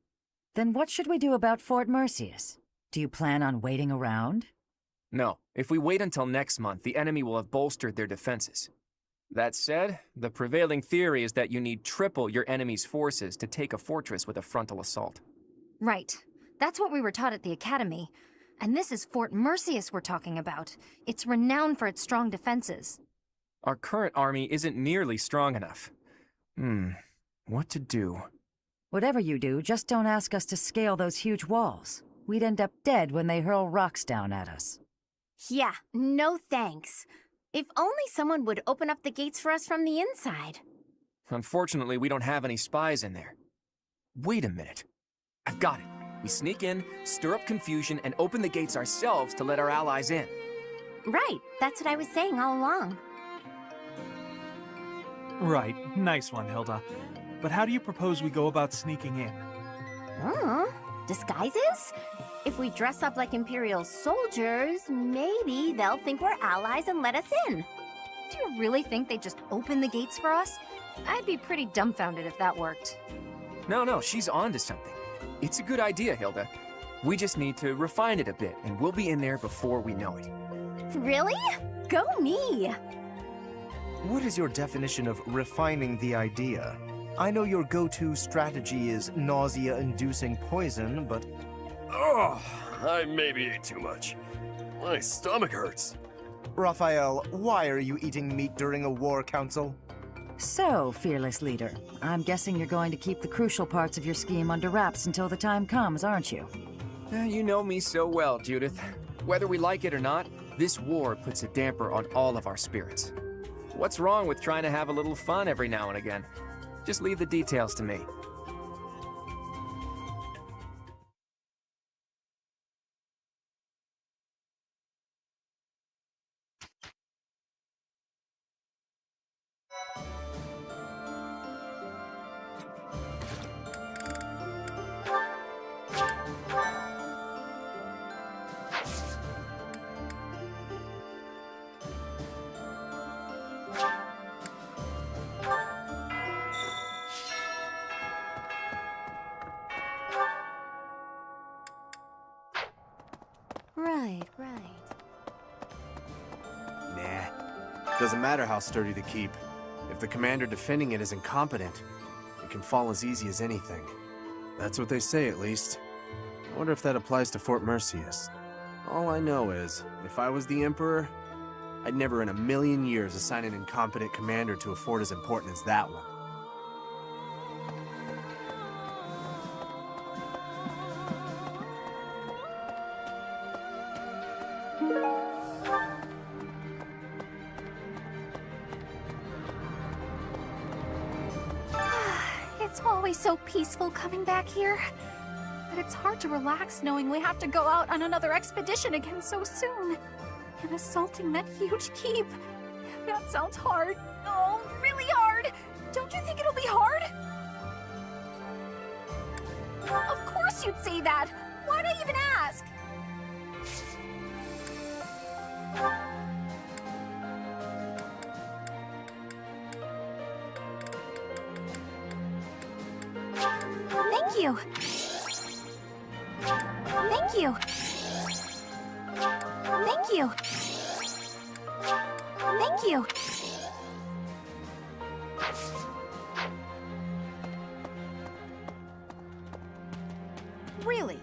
Then what should we do about Fort Merceus? Do you plan on waiting around? No. If we wait until next month, the enemy will have bolstered their defenses. That said, the prevailing theory is that you need triple your enemy's forces to take a fortress with a frontal assault. Right. That's what we were taught at the academy. And this is Fort Merceus we're talking about. It's renowned for its strong defenses. Our current army isn't nearly strong enough. What to do? Whatever you do, just don't ask us to scale those huge walls. We'd end up dead when they hurl rocks down at us. Yeah, no thanks. If only someone would open up the gates for us from the inside. Unfortunately, we don't have any spies in there. Wait a minute. I've got it. We sneak in, stir up confusion, and open the gates ourselves to let our allies in. Right, that's what I was saying all along. Right, nice one, Hilda. But how do you propose we go about sneaking in? Disguises? If we dress up like Imperial soldiers, maybe they'll think we're allies and let us in. Do you really think they'd just open the gates for us? I'd be pretty dumbfounded if that worked. No, she's onto something. It's a good idea, Hilda. We just need to refine it a bit, and we'll be in there before we know it. Really? Go me! What is your definition of refining the idea? I know your go-to strategy is nausea-inducing poison, but... Oh, I maybe ate too much. My stomach hurts. Raphael, why are you eating meat during a war council? So, fearless leader, I'm guessing you're going to keep the crucial parts of your scheme under wraps until the time comes, aren't you? You know me so well, Judith. Whether we like it or not, this war puts a damper on all of our spirits. What's wrong with trying to have a little fun every now and again? Just leave the details to me. Right. Nah. Doesn't matter how sturdy the keep. If the commander defending it is incompetent, it can fall as easy as anything. That's what they say, at least. I wonder if that applies to Fort Merceus. All I know is, if I was the Emperor, I'd never in a million years assign an incompetent commander to a fort as important as that one. always so peaceful coming back here. But it's hard to relax knowing we have to go out on another expedition again so soon. And assaulting that huge keep. That sounds hard. Oh, really hard. Don't you think it'll be hard? Of course you'd say that. Why'd I even ask? Thank you. Thank you. Thank you. Thank you. Really?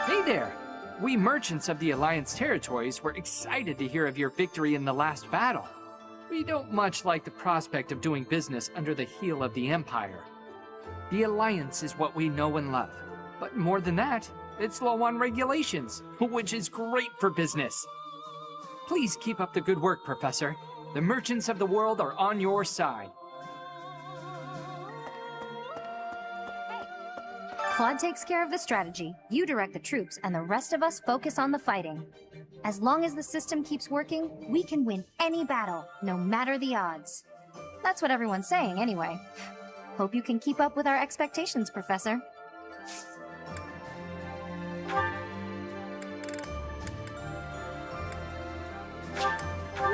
Hey there! We merchants of the Alliance territories were excited to hear of your victory in the last battle. We don't much like the prospect of doing business under the heel of the Empire. The Alliance is what we know and love. But more than that, it's low on regulations, which is great for business. Please keep up the good work, Professor. The merchants of the world are on your side. Claude takes care of the strategy, you direct the troops, and the rest of us focus on the fighting. As long as the system keeps working, we can win any battle, no matter the odds. That's what everyone's saying, anyway. Hope you can keep up with our expectations, Professor.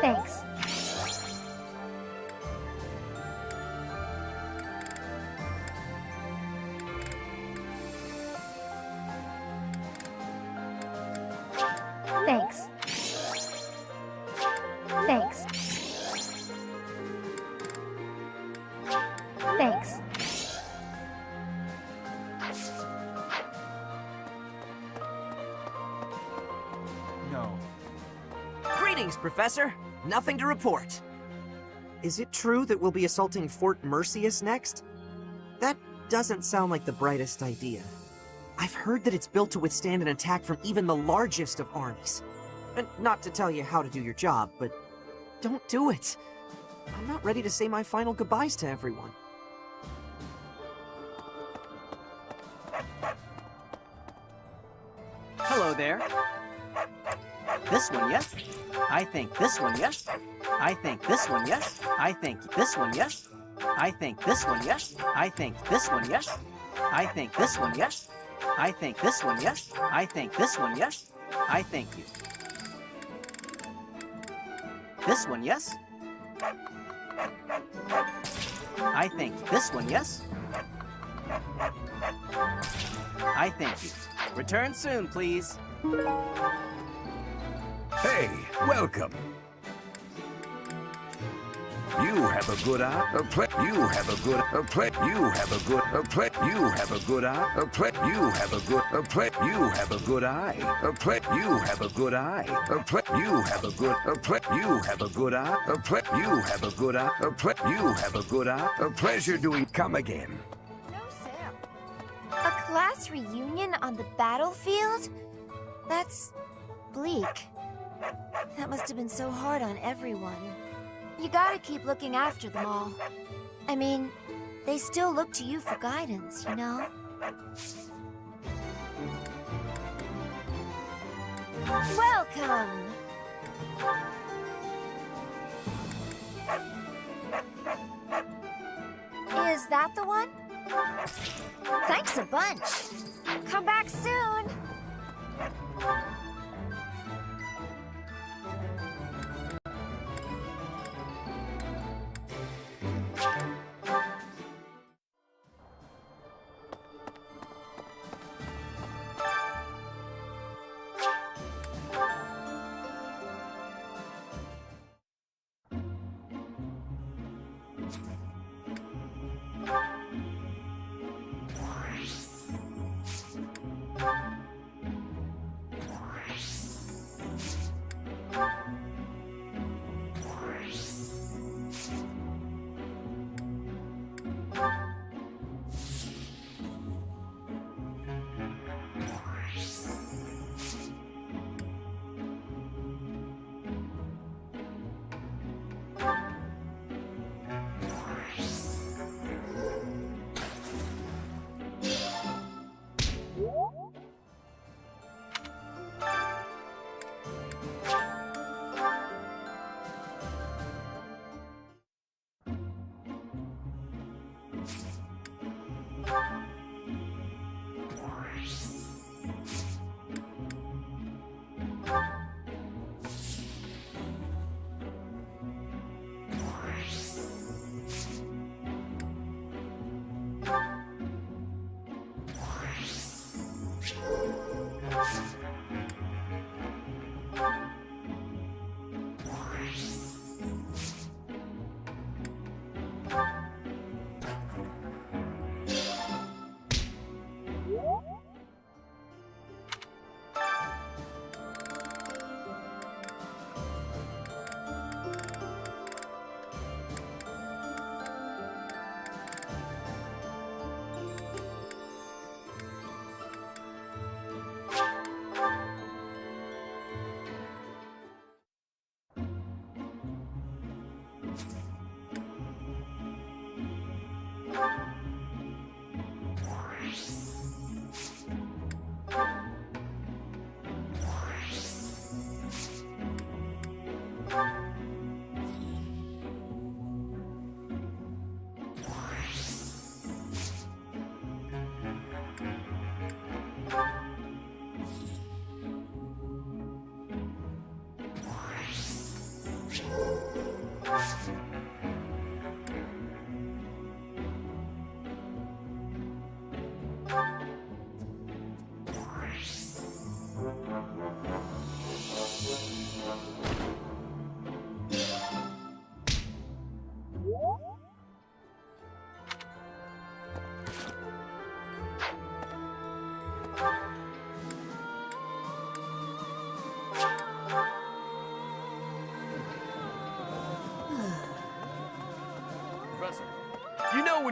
Thanks. Thanks. Thanks. Thanks. No. Greetings, Professor. Nothing to report. Is it true that we'll be assaulting Fort Mercius next? That doesn't sound like the brightest idea. I've heard that it's built to withstand an attack from even the largest of armies. And not to tell you how to do your job, but don't do it. I'm not ready to say my final goodbyes to everyone. Hello there. This one, yes? I think this one, yes? I think this one, yes? I think this one, yes? I think this one, yes? I think this one, yes? I think this one, yes? I think this one, yes? I think this one, yes? I thank you. This one, yes? I think this one, yes? I thank you. Return soon, please. Hey, welcome. You have a good eye. You have a good You have a good You have a good eye. You have a good You have a good eye. You have a good eye. You have a good You have a good eye. You have a good eye. You have a good eye. A pleasure doing. Come again. A class reunion on the battlefield? That's bleak. That must have been so hard on everyone. You gotta keep looking after them all. I mean, they still look to you for guidance, you know? Welcome! Is that the one? Thanks a bunch. Come back soon.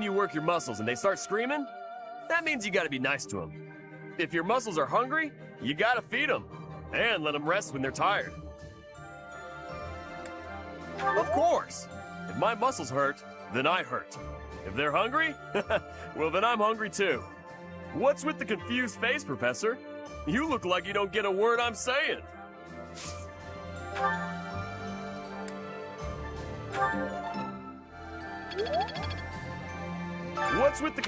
you work your muscles and they start screaming, that means you gotta be nice to them. If your muscles are hungry, you gotta feed them. And let them rest when they're tired. Of course! If my muscles hurt, then I hurt. If they're hungry, well then I'm hungry too. What's with the confused face, Professor? You look like you don't get a word I'm saying. What's with the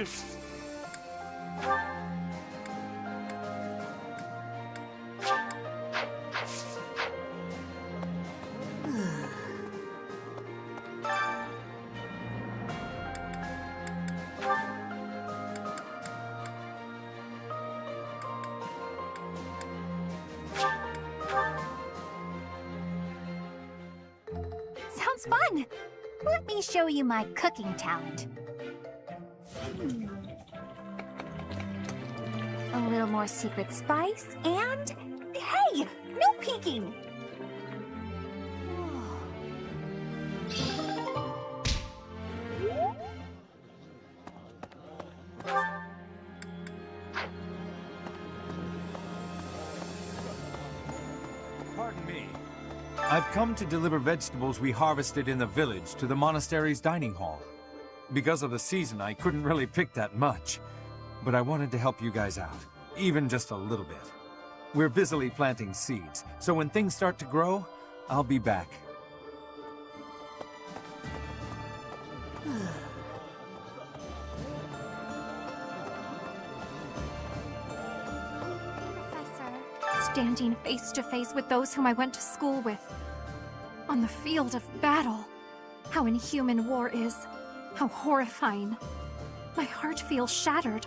Sounds fun! Let me show you my cooking talent. A little more secret spice, and... Hey! No peeking! Pardon me. I've come to deliver vegetables we harvested in the village to the monastery's dining hall. Because of the season, I couldn't really pick that much. But I wanted to help you guys out, even just a little bit. We're busily planting seeds, so when things start to grow, I'll be back. Standing face to face with those whom I went to school with. On the field of battle. How inhuman war is. How horrifying. My heart feels shattered.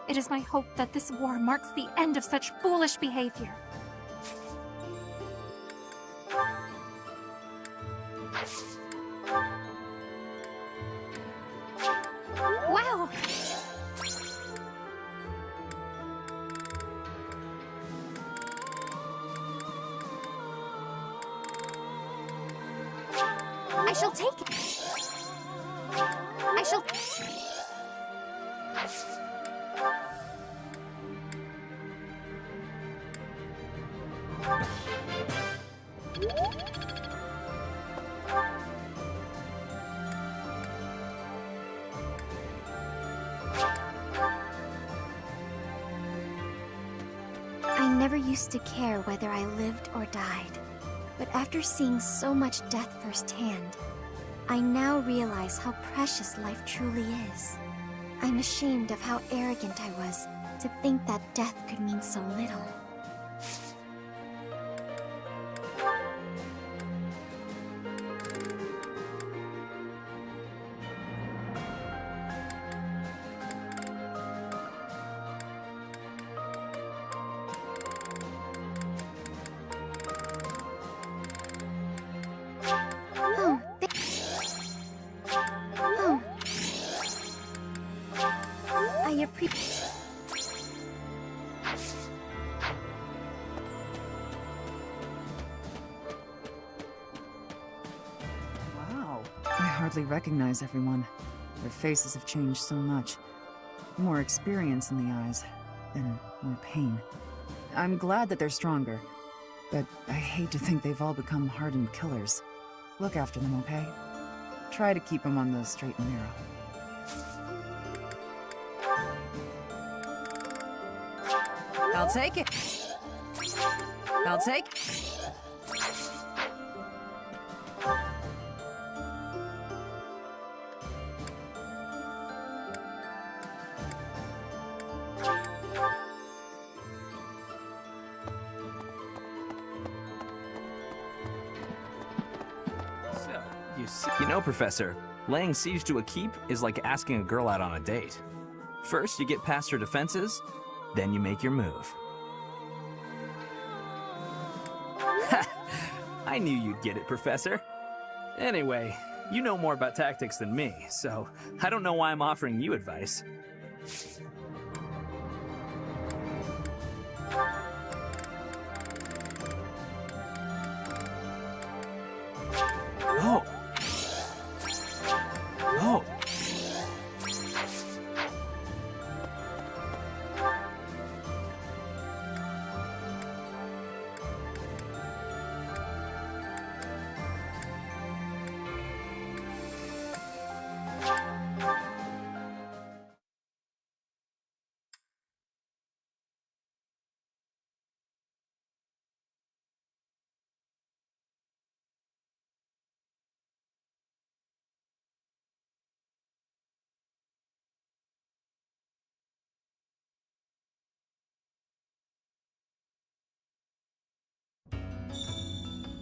It is my hope that this war marks the end of such foolish behavior. Wow! I shall take it. I shall... I never used to care whether I lived or died. But after seeing so much death firsthand, I now realize how precious life truly is. I'm ashamed of how arrogant I was to think that death could mean so little. Wow. I hardly recognize everyone. Their faces have changed so much. More experience in the eyes, and more pain. I'm glad that they're stronger, but I hate to think they've all become hardened killers. Look after them, okay? Try to keep them on the straight and narrow. I'll take it. I'll take it. You know, Professor, laying siege to a keep is like asking a girl out on a date. First, you get past her defenses, then you make your move. Ha! I knew you'd get it, Professor. Anyway, you know more about tactics than me, so I don't know why I'm offering you advice. Oh! Oh!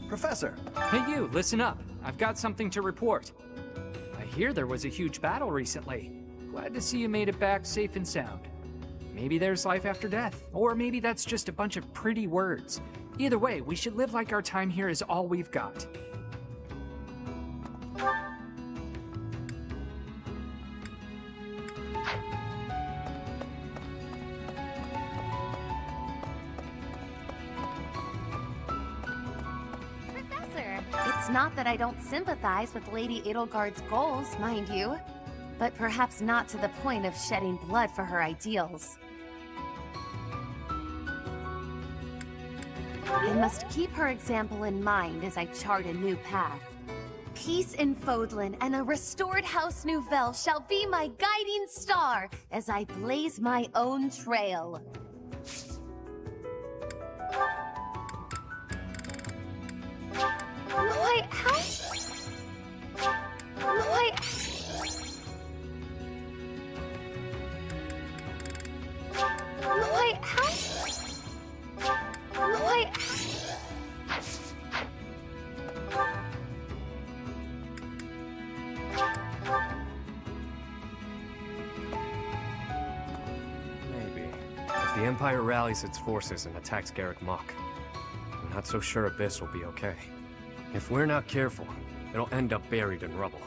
Professor! Hey you, listen up. I've got something to report. I hear there was a huge battle recently. Glad to see you made it back safe and sound. Maybe there's life after death, or maybe that's just a bunch of pretty words. Either way, we should live like our time here is all we've got. It's not that I don't sympathize with Lady Edalgard's goals, mind you, but perhaps not to the point of shedding blood for her ideals. I must keep her example in mind as I chart a new path. Peace in Fódlan and a restored House Nouvelle shall be my guiding star as I blaze my own trail. Wait, how? Wait. Wait, how? Wait. Maybe. If the Empire rallies its forces and attacks Garreg Mach, I'm not so sure Abyss will be okay. If we're not careful, it'll end up buried in rubble.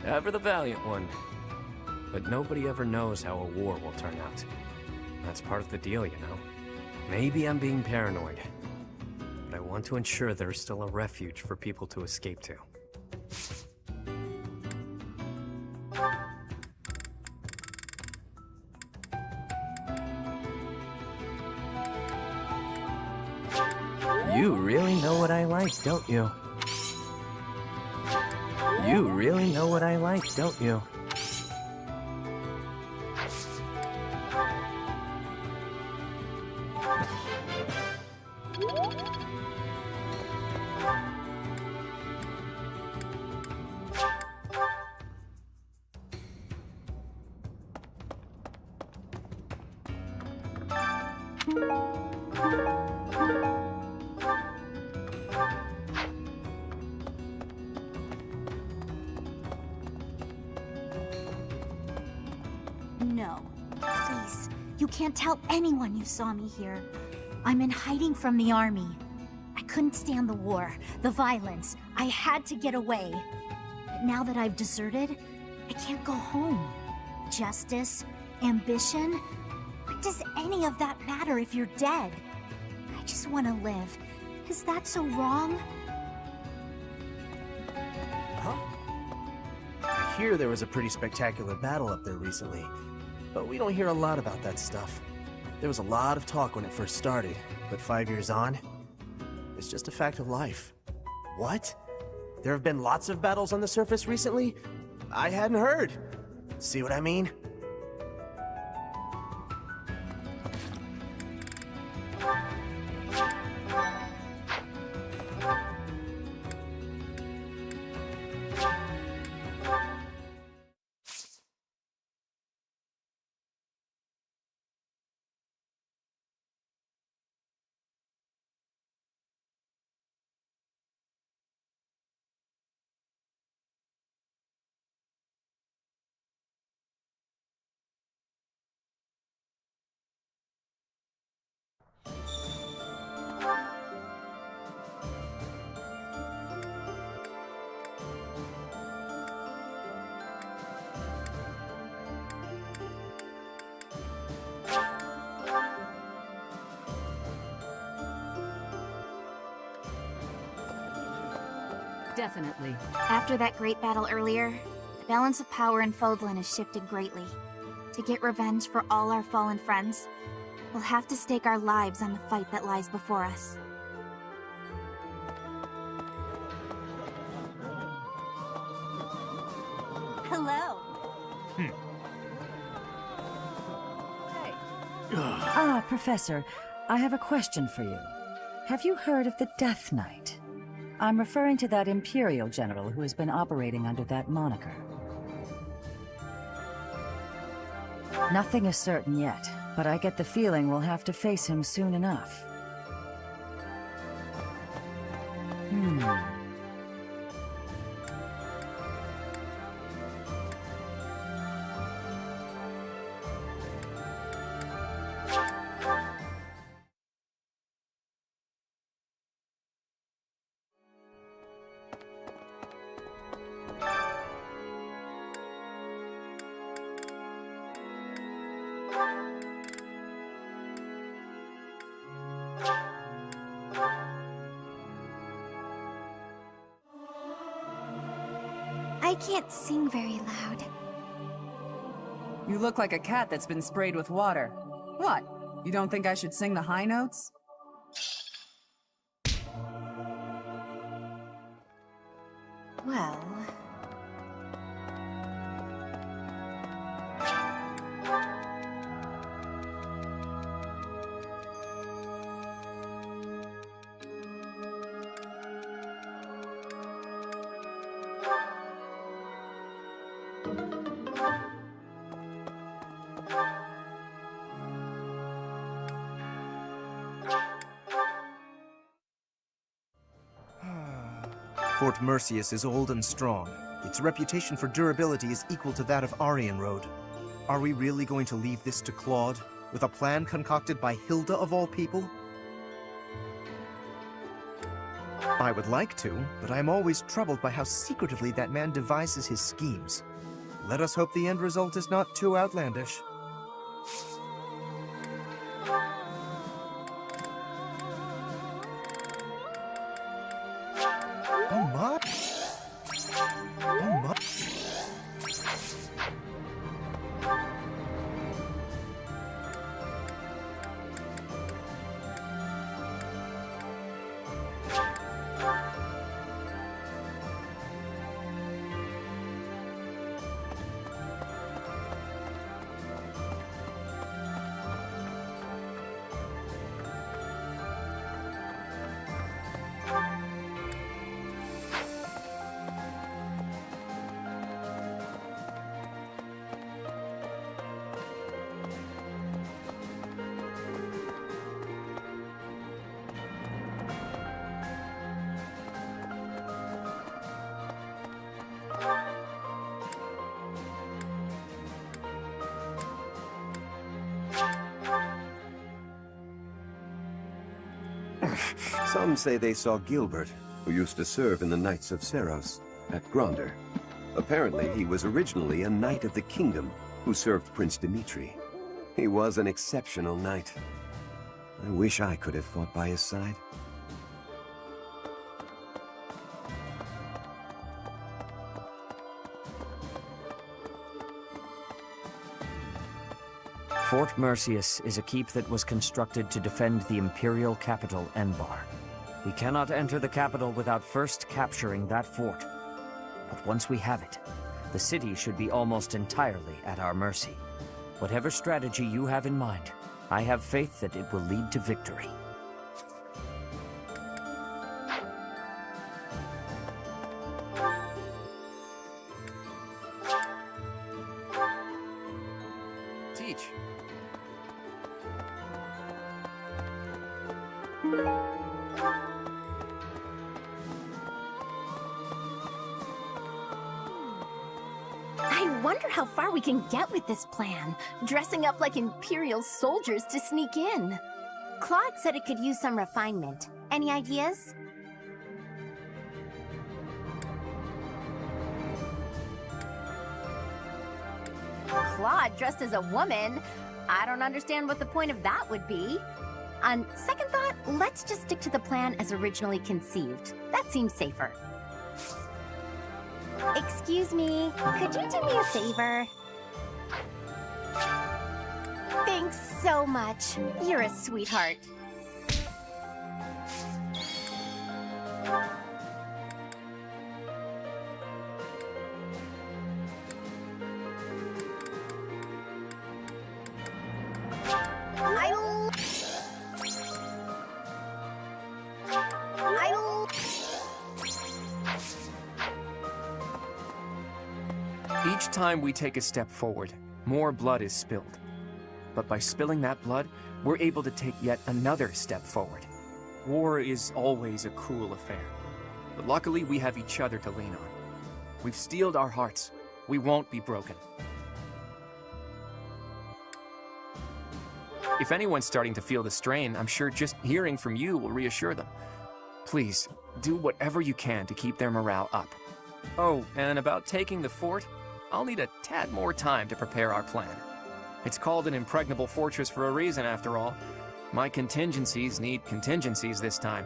Ever the valiant one. But nobody ever knows how a war will turn out. That's part of the deal, you know. Maybe I'm being paranoid, but I want to ensure there is still a refuge for people to escape to. You really know what I like, don't you? You really know what I like, don't you? No. Please. You can't tell anyone you saw me here. I'm in hiding from the army. I couldn't stand the war, the violence. I had to get away. But now that I've deserted, I can't go home. Justice, ambition, what does any of that matter if you're dead? I just want to live. Is that so wrong? Huh? I hear there was a pretty spectacular battle up there recently, but we don't hear a lot about that stuff. There was a lot of talk when it first started, but 5 years on, it's just a fact of life. What? There have been lots of battles on the surface recently? I hadn't heard. See what I mean? Definitely. After that great battle earlier, the balance of power in Fódlan has shifted greatly. To get revenge for all our fallen friends, we'll have to stake our lives on the fight that lies before us. Hello. Ah, Professor, I have a question for you. Have you heard of the Death Knight? I'm referring to that Imperial general who has been operating under that moniker. Nothing is certain yet, but I get the feeling we'll have to face him soon enough. I can't sing very loud. You look like a cat that's been sprayed with water. What? You don't think I should sing the high notes? Well... Fort Merceus is old and strong. Its reputation for durability is equal to that of Aryan Road. Are we really going to leave this to Claude, with a plan concocted by Hilda of all people? I would like to, but I am always troubled by how secretively that man devises his schemes. Let us hope the end result is not too outlandish. Oh my! Oh my! Some say they saw Gilbert, who used to serve in the Knights of Seros, at Gronder. Apparently, he was originally a knight of the kingdom who served Prince Dimitri. He was an exceptional knight. I wish I could have fought by his side. Fort Merceus is a keep that was constructed to defend the imperial capital, Enbar. We cannot enter the capital without first capturing that fort. But once we have it, the city should be almost entirely at our mercy. Whatever strategy you have in mind, I have faith that it will lead to victory. Teach. I wonder how far we can get with this plan, dressing up like Imperial soldiers to sneak in. Claude said it could use some refinement. Any ideas? Claude dressed as a woman? I don't understand what the point of that would be. On second thought, let's just stick to the plan as originally conceived. That seems safer. Excuse me, could you do me a favor? Thanks so much. You're a sweetheart. Each time we take a step forward, more blood is spilled. But by spilling that blood, we're able to take yet another step forward. War is always a cruel affair. But luckily, we have each other to lean on. We've steeled our hearts. We won't be broken. If anyone's starting to feel the strain, I'm sure just hearing from you will reassure them. Please, do whatever you can to keep their morale up. Oh, and about taking the fort, I'll need a tad more time to prepare our plan. It's called an impregnable fortress for a reason, after all. My contingencies need contingencies this time,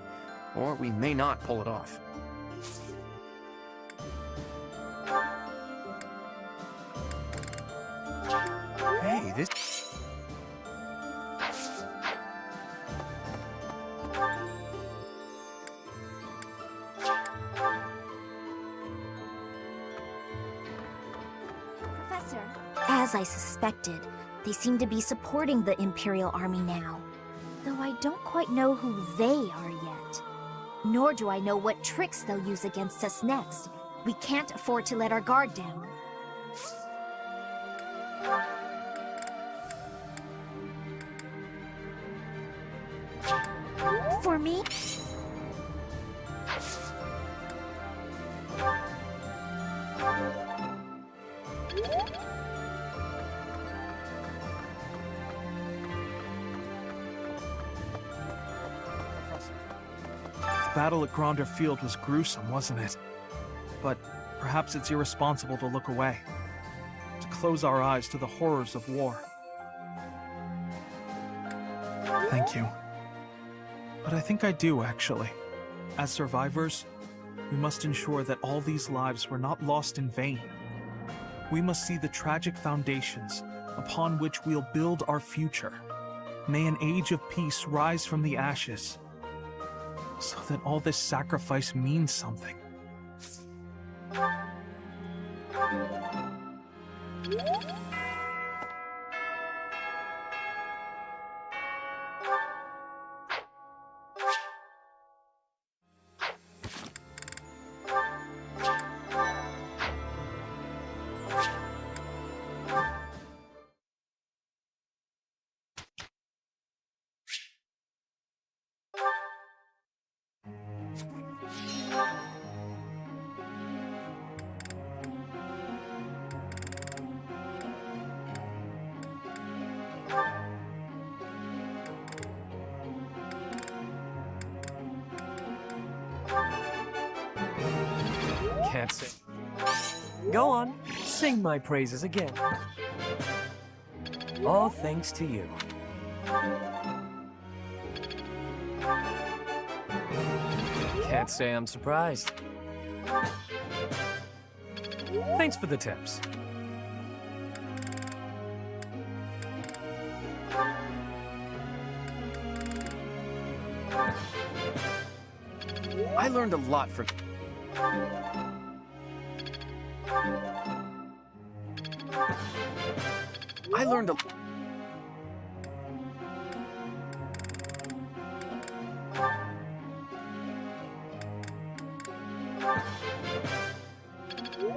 or we may not pull it off. Hey, this... Professor, as I suspected, they seem to be supporting the Imperial Army now. Though I don't quite know who they are yet. Nor do I know what tricks they'll use against us next. We can't afford to let our guard down. For me? The battle at Gronder Field was gruesome, wasn't it? But perhaps it's irresponsible to look away, to close our eyes to the horrors of war. Thank you. But I think I do, actually. As survivors, we must ensure that all these lives were not lost in vain. We must see the tragic foundations upon which we'll build our future. May an age of peace rise from the ashes, so that all this sacrifice means something. Can't sing. Go on, sing my praises again. All thanks to you. Can't say I'm surprised. Thanks for the tips. I learned a lot from... I learned a...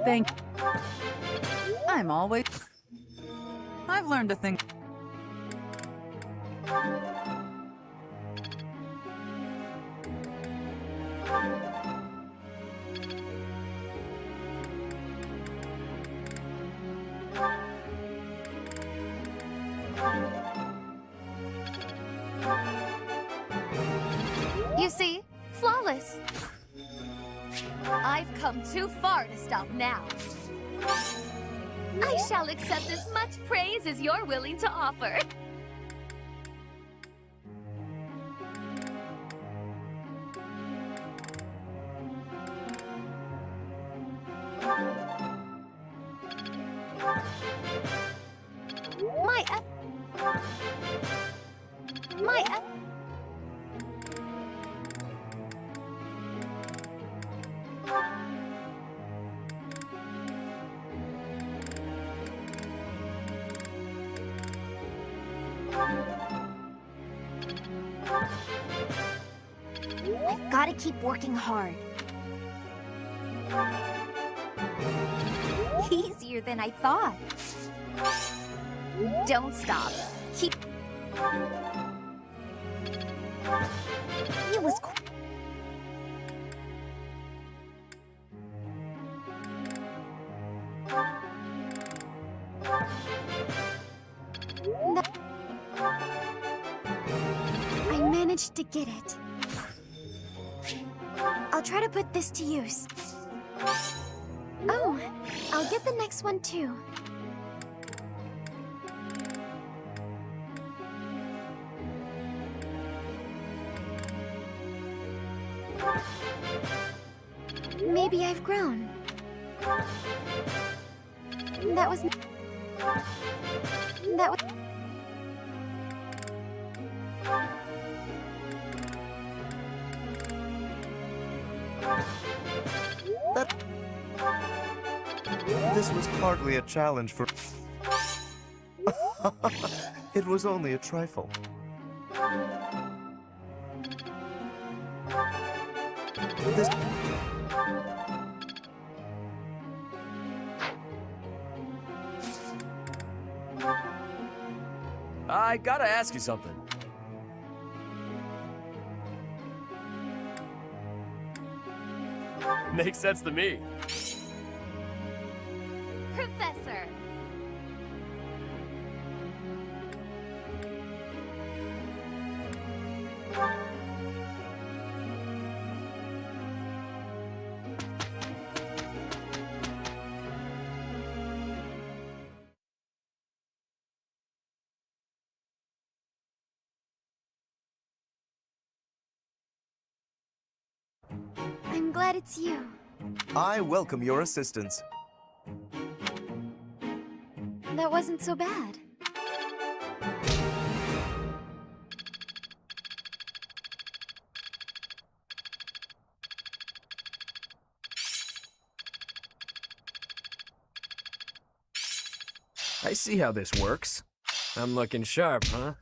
Thank... I'm always... I've learned to think... You see? Flawless. I've come too far to stop now. I shall accept as much praise as you're willing to offer. I've got to keep working hard. Easier than I thought. Don't stop. keep... It was... I managed to get it. I'll try to put this to use. Oh, I'll get the next one too. Maybe I've grown. That was... That was... This was hardly a challenge for... It was only a trifle. This... I gotta ask you something. Makes sense to me. Professor. I'm glad it's you. I welcome your assistance. That wasn't so bad. I see how this works. I'm looking sharp, huh?